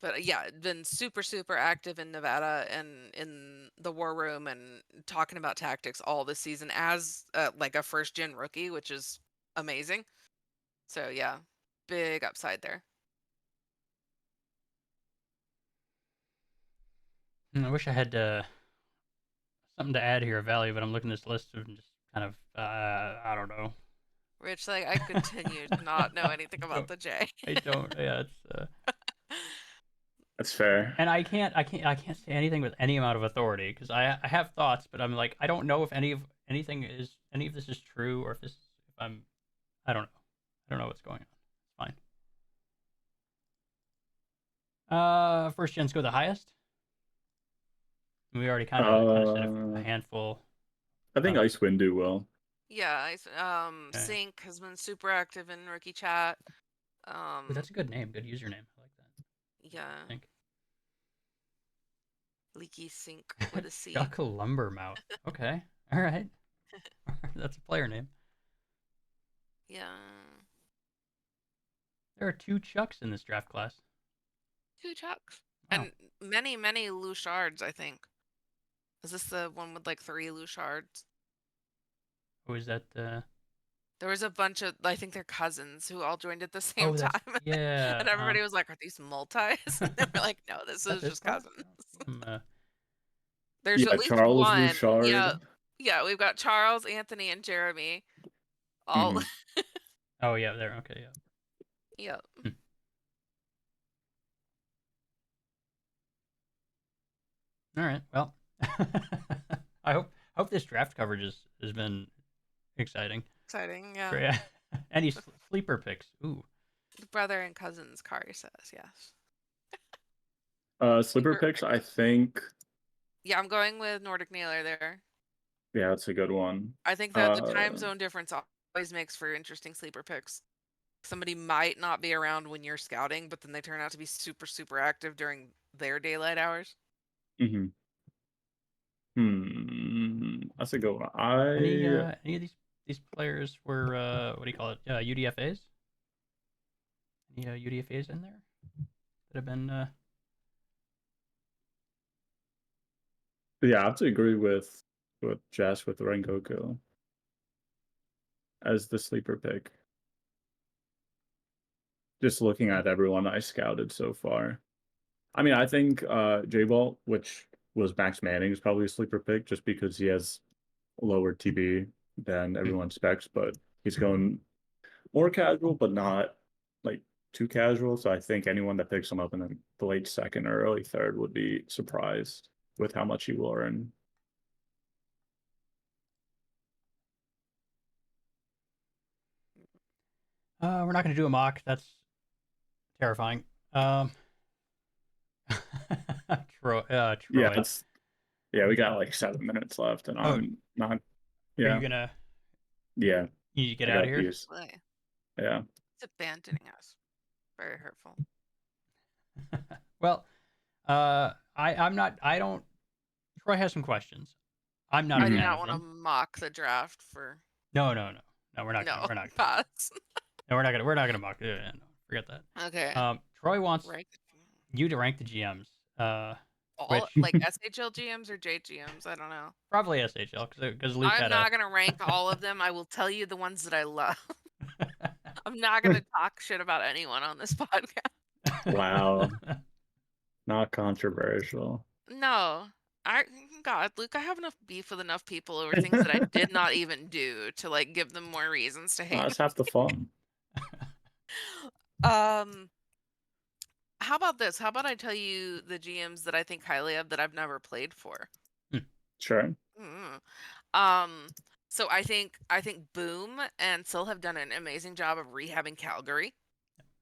But yeah, been super, super active in Nevada and in the war room and talking about tactics all this season as like a first gen rookie, which is amazing. So yeah, big upside there. I wish I had something to add here of value, but I'm looking at this list and just kind of I don't know. Rich, like I continue to not know anything about the J. I don't. Yeah, it's. That's fair. And I can't say anything with any amount of authority because I have thoughts, but I'm like I don't know if any of this is true or if I don't know. I don't know what's going on. It's fine. First gens go the highest. We already kind of said a handful. I think Icewind Dale will. Yeah, Okay. Sync has been super active in rookie chat. Ooh, that's a good name, good username. I like that. Yeah. I think. Leaky Sync with a C. Chuck Lumbermouth. Okay. All right. That's a player name. Yeah. There are 2 Chucks in this draft class. 2 Chucks. Wow. And many, many Lushards, I think. Is this the one with like 3 Lushards? Who is that? There was a bunch of, I think they're cousins who all joined at the same Oh, that's, time. yeah. And everybody was like, are these multis? And they were like, no, this is just one? cousins. There's Yeah, at least Charles one. Bouchard. Yeah. Yeah, we've got Charles, Anthony, and Jeremy. All. Oh, yeah, there. Okay, yeah. Yep. All right. Well, I hope this draft coverage has been exciting. Exciting, yeah. Great. Any sleeper picks? Ooh. Brother and cousins, Kari says, yes. Sleeper picks, I think. Yeah, I'm going with Nordic Nailer there. Yeah, that's a good one. I think that the time zone difference always makes for interesting sleeper picks. Somebody might not be around when you're scouting, but then they turn out to be super, super active during their daylight hours. That's a good one. Any of these players were what do you call it? UDFAs? Any UDFAs in there that have been? Yeah, I have to agree with Jess with Rengoku as the sleeper pick. Just looking at everyone I scouted so far. I mean, I think J-Bolt, which was Max Manning, is probably a sleeper pick just because he has lower TB than everyone expects, but he's going more casual, but not like too casual. So I think anyone that picks him up in the late second or early third would be surprised with how much he will earn. We're not going to do a mock. That's terrifying. Troy. Yeah, we got like 7 minutes left, and I'm not. Yeah. Are you gonna? Yeah. You get out of here. Yeah. It's abandoning us. Very hurtful. Well, I'm not. I don't. Troy has some questions. I'm not. I a do fan not of want to them. mock the draft for. No. We're not. No, we're not. pass. No, we're not gonna mock. No, forget that. Okay. Troy wants you to rank the GMs. All like SHL GMs or JGMs? I don't know. Probably SHL because Luke I'm not gonna rank all of them. I will tell you the ones that I love. I'm not gonna talk shit about anyone on this podcast. Wow. Not controversial. No. God, Luke, I have enough beef with enough people over things that I did not even do to like give them more reasons to hate. That's half the fun. How about this? How about I tell you the GMs that I think highly of that I've never played for? Sure. Mm. Um, so I think Boom and Sil have done an amazing job of rehabbing Calgary.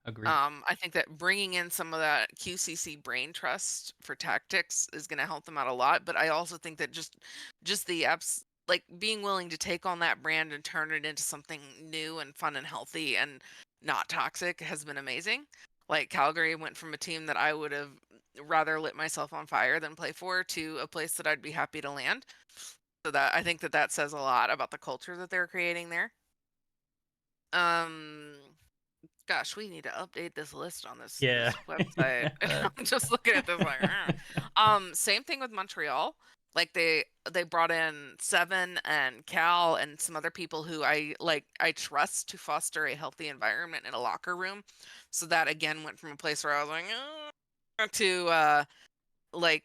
Agreed. I think that bringing in some of that QCC brain trust for tactics is going to help them out a lot. But I also think that just the apps, like being willing to take on that brand and turn it into something new and fun and healthy and not toxic has been amazing. Like Calgary went from a team that I would have rather lit myself on fire than play for to a place that I'd be happy to land. So that I think that that says a lot about the culture that they're creating there. Um, Gosh, we need to update this list on this Yeah. website. I'm just looking at this like, same thing with Montreal. Like they brought in Seven and Cal and some other people who I trust to foster a healthy environment in a locker room. So that again went from a place where I was like to like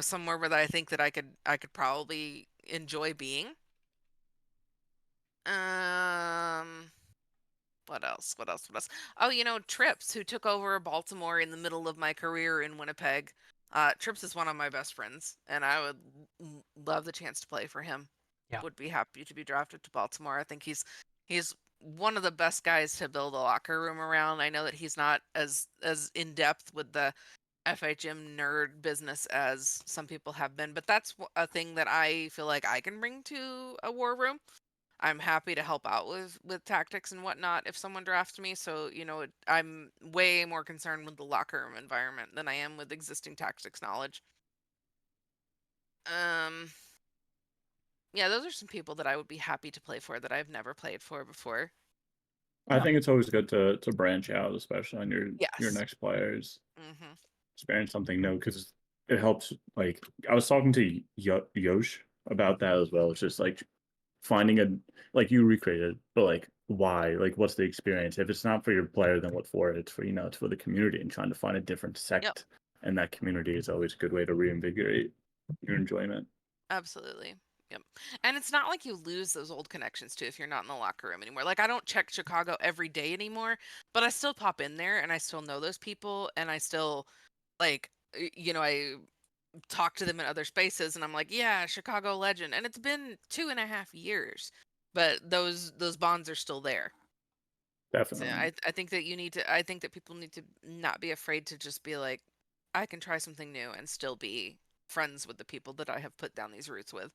somewhere where I think that I could probably enjoy being. Um what else? What else? What else? Oh, Trips, who took over Baltimore in the middle of my career in Winnipeg. Trips is one of my best friends, and I would love the chance to play for him. Yeah. Would be happy to be drafted to Baltimore. I think he's one of the best guys to build a locker room around. I know that he's not as in depth with the FHM nerd business as some people have been, but that's a thing that I feel like I can bring to a war room. I'm happy to help out with tactics and whatnot if someone drafts me. So, I'm way more concerned with the locker room environment than I am with existing tactics knowledge. Um, yeah, those are some people that I would be happy to play for that I've never played for before. I Yeah. think it's always good to branch out, especially on your Yes. next players. Mm-hmm. Experience something new because it helps. Like I was talking to Yosh about that as well. It's just like finding a like you recreated, but like why? Like what's the experience? If it's not for your player, then what for? It's for it's for the community and trying to find a different Yep. sect and that community is always a good way to reinvigorate your enjoyment. Absolutely. Yep. And it's not like you lose those old connections too if you're not in the locker room anymore. Like I don't check Chicago every day anymore, but I still pop in there and I still know those people and I still like I talk to them in other spaces and I'm like, yeah, Chicago legend. And it's been 2.5 years, but those bonds are still there. So Definitely. I think that I think that people need to not be afraid to just be like, I can try something new and still be friends with the people that I have put down these roots with.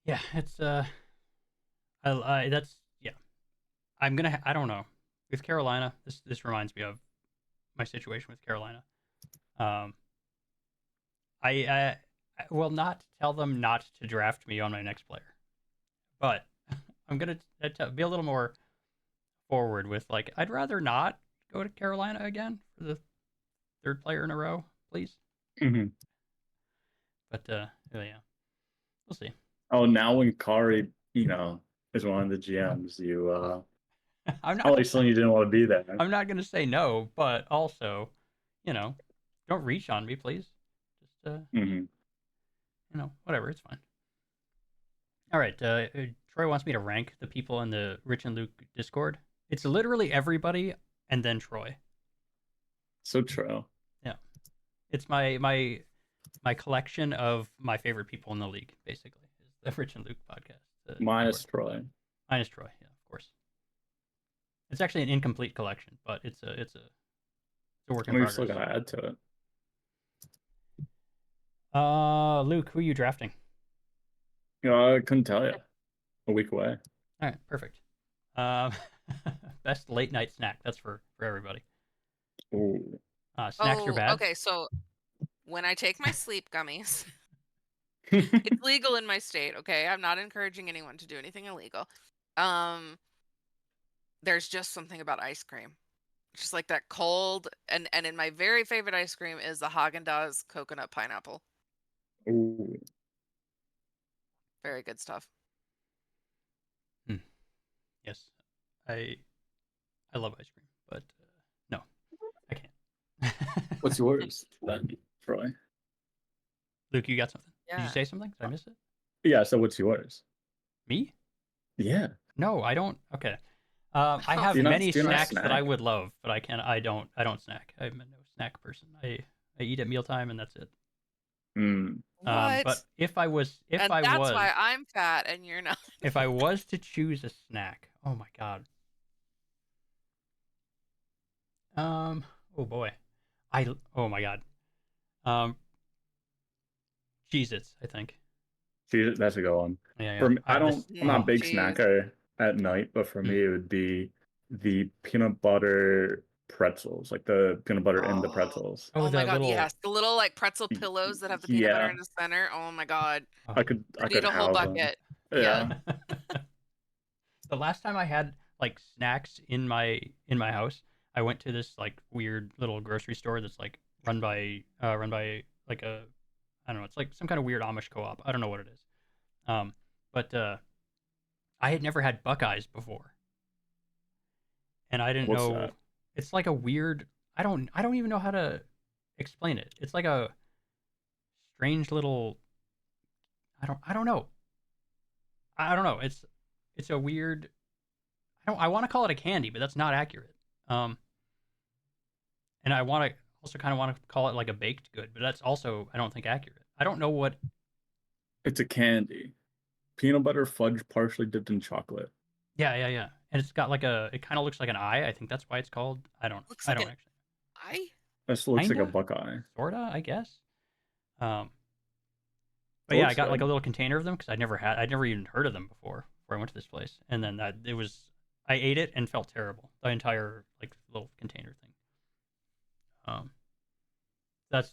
Yeah, it's I that's yeah. I don't know. With Carolina, this reminds me of my situation with Carolina. Um, I will not tell them not to draft me on my next player, but I'm gonna be a little more forward with like I'd rather not go to Carolina again for the third player in a row, please. Mm-hmm. But yeah, we'll see. Oh, now when Kari, is one of the GMs, I'm not. obviously you didn't want to be there. I'm not gonna say no, but also, don't reach on me, please. Just Mm-hmm. whatever, it's fine. All right, Troy wants me to rank the people in the Rich and Luke Discord. It's literally everybody and then Troy. So true. Yeah, it's my collection of my favorite people in the league. Basically, is the Rich and Luke podcast. Minus Discord. Troy. Minus Troy, yeah, of course. It's actually an incomplete collection, but it's a work in We've progress. still got to add to it. Luke, who are you drafting? I couldn't tell you. A week away. All right, perfect. Um, best late night snack. That's for everybody. Ooh. Snacks are bad. Okay, so when I take my sleep gummies, it's legal in my state, okay? I'm not encouraging anyone to do anything illegal. There's just something about ice cream. Just like that cold and in my very favorite ice cream is the Haagen-Dazs coconut pineapple. Ooh. Very good stuff. Yes, I love ice cream, but no, I can't. What's yours? Then Troy. Luke, you got something? Yeah. Did you say something? Did I miss it? Yeah. So what's yours? Me? Yeah. No, I don't. Okay. I have Do you not- many do you not snacks that I snack? would love, but I can't. I don't snack. I'm no snack person. I eat at mealtime and that's it. Mm. What? But if I was And that's why I'm fat and you're not. if I was to choose a snack, oh my god. Oh boy. Oh my god. Um Cheez-Its, I think. See, that's a good one. Yeah, yeah. For me, This I'm not a oh, big Jeez. snacker at night, but for Mm. me, it would be the peanut butter pretzels, like the peanut butter in the Oh, pretzels. oh oh my the God, little yes. The little like pretzel Y- pillows that have the peanut butter Yeah, in the center. Oh my God. oh. I I'd eat could a whole have them. bucket. Yeah. Yeah. The last time I had like snacks in my house, I went to this like weird little grocery store that's like run by like a I don't know, it's like some kind of weird Amish co-op. I don't know what it is. Um but I had never had Buckeyes before. And I didn't What's know that? it's like a weird I don't even know how to explain it. It's like a strange little I don't know. I don't know. It's a weird I want to call it a candy, but that's not accurate. Um and I want to also kind of want to call it like a baked good, but that's also I don't think accurate. I don't know what It's a candy. Peanut butter fudge partially dipped in chocolate. yeah. And it's got like it kind of looks like an eye. I think that's why it's called. Looks I like don't an actually. eye. This looks like a Kinda, Buckeye. sorta, I guess. Um It But yeah, I looks got like a good. little container of them because I'd never even heard of them before I went to this place. And then I ate it and felt terrible. The entire like little container thing. Um, that's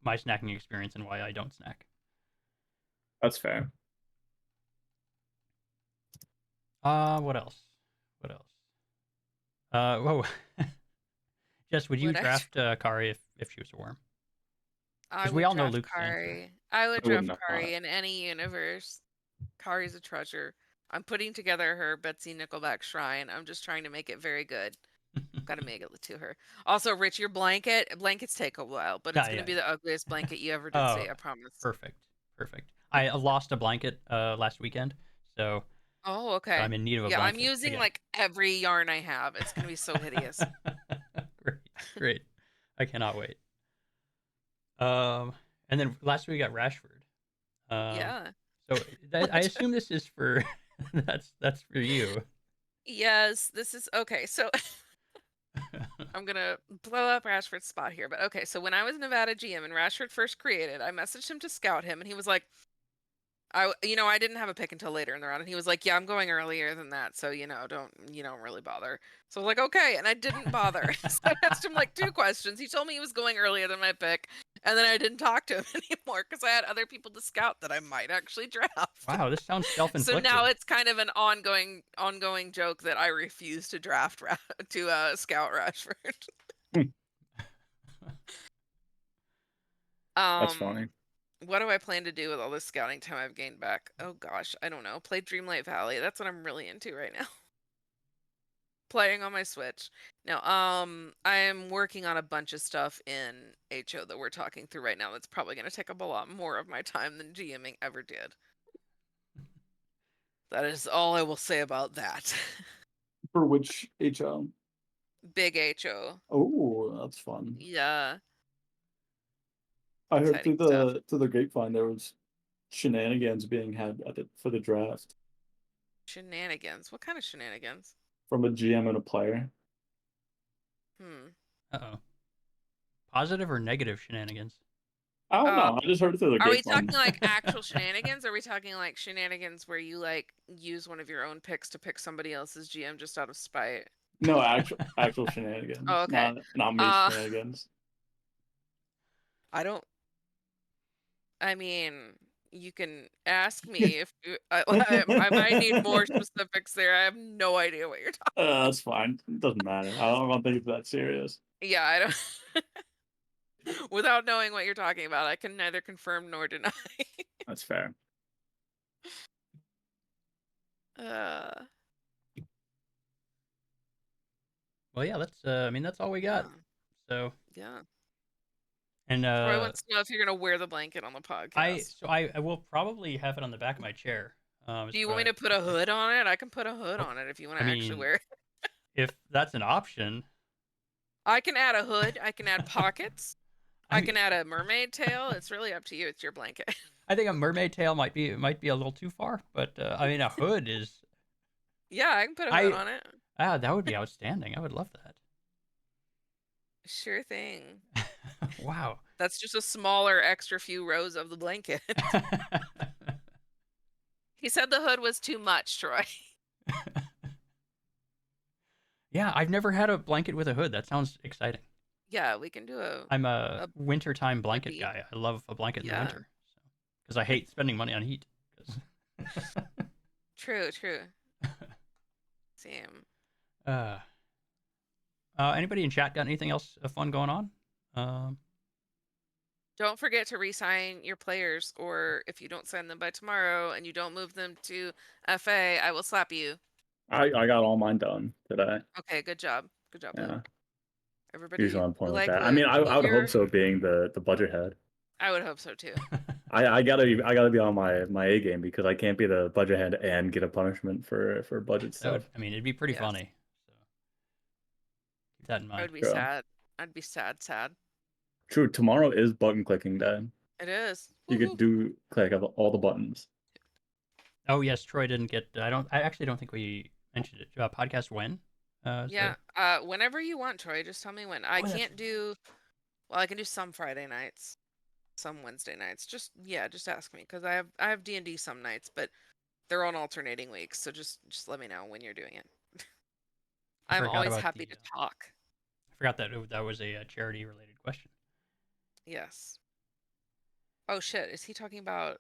my snacking experience and why I don't snack. That's fair. What else? What else? Whoa. Jess, would you Would I? draft Kari if she was a worm? I Because we would all know draft Luke's answer. Kari. I would I would draft not. Kari in any universe. Kari's a treasure. I'm putting together her Betsy Nickelback shrine. I'm just trying to make it very good. Gotta make it to her. Also, Rich, your blankets take a while, but it's Yeah, gonna yeah, be yeah. the ugliest blanket you ever did Oh, see. I promise. perfect. I lost a blanket last weekend, so Oh, okay. I'm in need of a Yeah, I'm blanket using again. like every yarn I have. It's gonna be so hideous. Great. I cannot wait. And then last week we got Rashford. Yeah. So I assume this is for that's for you. Yes, this is okay. So I'm gonna blow up Rashford's spot here, but okay. So when I was Nevada GM and Rashford first created, I messaged him to scout him, and he was like, I didn't have a pick until later in the round, and he was like, "Yeah, I'm going earlier than that, so don't really bother." So I was like, "Okay," and I didn't bother. So I asked him like two questions. He told me he was going earlier than my pick, and then I didn't talk to him anymore because I had other people to scout that I might actually draft. Wow, this sounds So now self-inflicted. it's kind of an ongoing joke that I refuse to scout Rashford. That's Um, funny. what do I plan to do with all this scouting time I've gained back? Oh gosh, I don't know. Play Dreamlight Valley. That's what I'm really into right now. Playing on my Switch. Now, I'm working on a bunch of stuff in HO that we're talking through right now. That's probably going to take up a lot more of my time than GMing ever did. That is all I will say about that. For which HO? Big HO. Oh, that's fun. Yeah. I heard Exciting stuff. through the grapevine there was shenanigans being had for the draft Shenanigans. What kind of shenanigans? from a GM and a player. Hmm. Uh-oh. Positive or negative shenanigans? I don't Uh, know. I just heard it through the Are we grapevine. talking like actual shenanigans? Or are we talking like shenanigans where you like use one of your own picks to pick somebody else's GM just out of spite? No, actual shenanigans. Oh, okay. Not me Uh, shenanigans. I mean, you can ask me if I might need more specifics there. I have no idea what you're talking. That's fine. It doesn't matter. I don't think it's that serious. Yeah, I don't. Without knowing what you're talking about, I can neither confirm nor deny. That's fair. uh, Well, yeah, that's all we got. yeah, So, yeah. and Troy wants to know if you're gonna wear the blanket on the podcast. I will probably have it on the back of my chair. Do you want me to put a hood on it? I can put a hood on it if you want to actually wear it. If that's an option. I can add a hood. I can add pockets. I can add a mermaid tail. It's really up to you. It's your blanket. I think a mermaid tail might be a little too far, but I mean a hood is. Yeah, I can put a hood on it. That would be outstanding. I would love that. Sure thing. Wow. That's just a smaller extra few rows of the blanket. He said the hood was too much, Troy. Yeah, I've never had a blanket with a hood. That sounds exciting. Yeah, we can do a... I'm a wintertime blanket hoodie. guy. I love a blanket in the Yeah. winter. Because I hate spending money on heat. True. Same. Anybody in chat got anything else fun going on? Don't forget to re-sign your players, or if you don't sign them by tomorrow and you don't move them to FA, I will slap you. I got all mine done today. Okay, good job. Good job, Luke. Yeah. Everybody Usually I'm playing with like that. I Luke. mean, I would You're- hope so, being the budget head. I would hope so too. I gotta be on my A game, because I can't be the budget head and get a punishment for budget stuff. I mean, it'd be pretty Yes. funny. So keep that in I mind. would be True. sad. I'd be sad. True. Tomorrow is button clicking day. It is. You could click all the buttons. Oh yes, Troy didn't get. I actually don't think we mentioned it. Podcast when? Yeah. Whenever you want, Troy. Just tell me when. I can't do. Well, I can do some Friday nights, some Wednesday nights. Just ask me, because I have D&D some nights, but they're on alternating weeks. So just let me know when you're doing it. I I'm forgot always about happy to talk. I forgot that was a charity related question. Yes. Oh shit! Is he talking about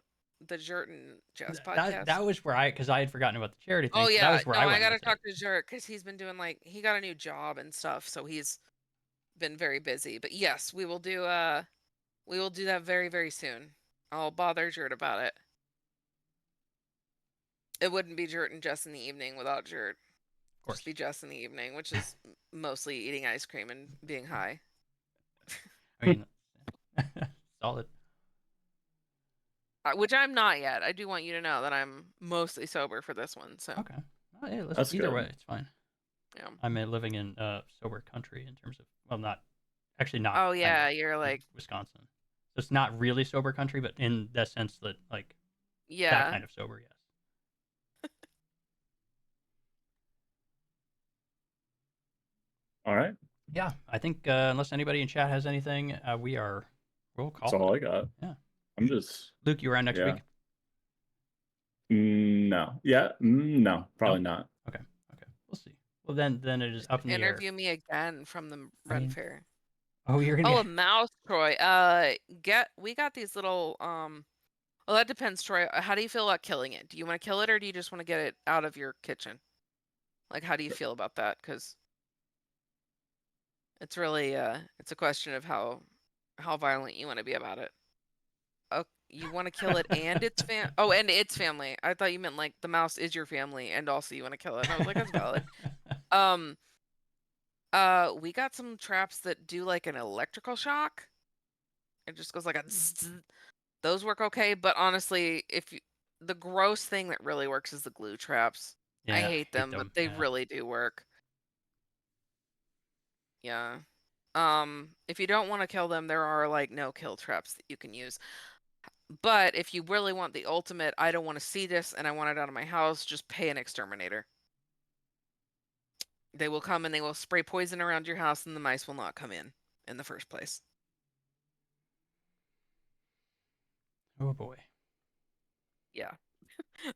the Jert and Jess podcast? That was where because I had forgotten about the charity thing. Oh yeah, that was where I gotta with talk to Jert, because he's been doing he got a new job and stuff, so he's been very busy. But yes, we will do that very, very soon. I'll bother Jert about it. It wouldn't be Jert and Jess in the evening without Jert. Of course. Just be Jess in the evening, which is mostly eating ice cream and being high. I mean, solid. Which I'm not yet. I do want you to know that I'm mostly sober for this one. So Okay. Well, hey, That's either good. way, it's fine. yeah. I'm living in sober country in terms of not. Oh yeah, you're like Wisconsin. So it's not really sober country, but in that sense that that yeah. kind of sober, yes. All right. Yeah, I think unless anybody in chat has anything, we'll call That's all it. I got. Yeah. I'm just. Luke, you around next Yeah. week? No. Yeah. No. Probably not. Okay. We'll see. Well, then it is up in the air. Interview me again from the Ren Fair. Oh, you're gonna. Oh, a mouse, Troy. We got these little Well, that depends, Troy. How do you feel about killing it? Do you want to kill it, or do you just want to get it out of your kitchen? Like, how do you feel about that? Because it's really it's a question of how violent you want to be about it. Oh, you want to kill it and its and its family. I thought you meant like the mouse is your family and also you want to kill it. And I was like, that's valid. We got some traps that do like an electrical shock. It just goes like a zzz. Those work okay, but honestly, the gross thing that really works is the glue traps. Yeah, I hate them, but they really do work. Yeah. If you don't want to kill them, there are like no kill traps that you can use. But if you really want the ultimate, I don't want to see this and I want it out of my house, just pay an exterminator. They will come and they will spray poison around your house and the mice will not come in the first place. Oh boy. Yeah.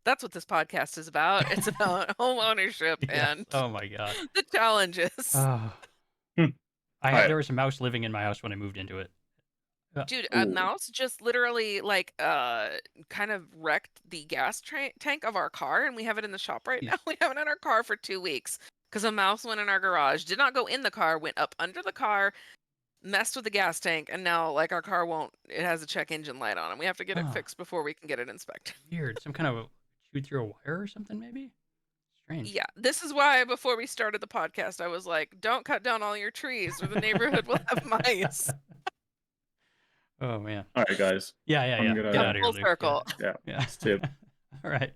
That's what this podcast is about. It's about home ownership and oh my god, the challenges. There was a mouse living in my house when I moved into it. Dude, a mouse just literally like kind of wrecked the gas tank of our car, and we have it in the shop right now. We have it in our car for 2 weeks because a mouse went in our garage, did not go in the car, went up under the car, messed with the gas tank, and now like our car it has a check engine light on, and we have to get it fixed before we can get it inspected. Weird. Some kind of chewed through a wire or something, maybe? Strange. Yeah, this is why before we started the podcast, I was like, don't cut down all your trees or the neighborhood will have mice. Oh, man. All right, guys. Yeah. I'm Get gonna- out of here, Full Luke. circle. Yeah. Yeah. Tip. All right.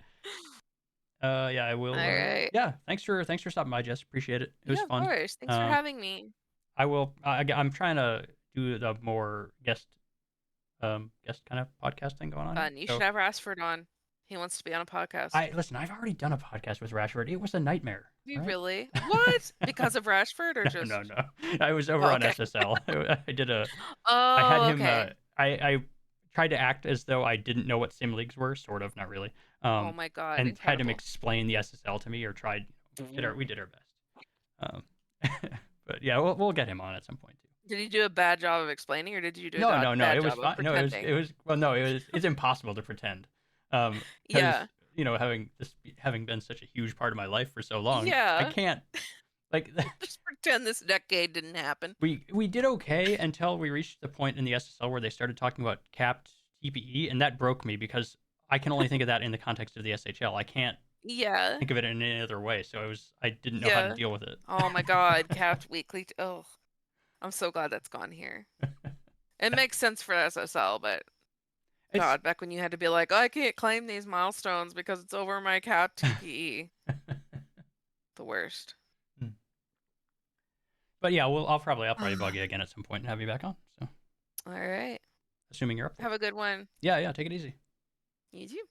Yeah, I will. All right. Yeah, thanks for stopping by, Jess. Appreciate it. It was Yeah, of fun. course. Thanks for having me. I will. I'm trying to do the more guest kind of podcast thing going on here. Fun. You So should have Rashford on. He wants to be on a podcast. listen. I've already done a podcast with Rashford. It was a nightmare. You all right? really? What? Because of Rashford or No, just? no. I was over Oh, on okay. SSL. I did a. I Oh, had him. okay. I tried to act as though I didn't know what sim leagues were, sort of, not really. Oh my God, And had him incredible. explain the SSL to me, or tried. We did our best. Um, but yeah, we'll get him on at some point too. Did you do a bad job of explaining, or did you do a No. bad It was job of fine. No, pretending? it was. Well, no, it's impossible to pretend. Because Yeah. having been such a huge part of my life for so long, I Yeah. can't like. Just pretend this decade didn't happen. We did okay until we reached the point in the SSL where they started talking about capped TPE, and that broke me because I can only think of that in the context of the SHL. I can't Yeah. think of it in any other way. So I didn't know how to Yeah. deal with it. Oh my God, capped weekly. Oh, I'm so glad that's gone here. It makes sense for SSL, but It's God, back when you had to be like, oh, I can't claim these milestones because it's over my capped TPE. The worst. But yeah, I'll probably bug you again at some point and have you back on. So All right. assuming you're up there. Have a good one. Yeah, take it easy. You too.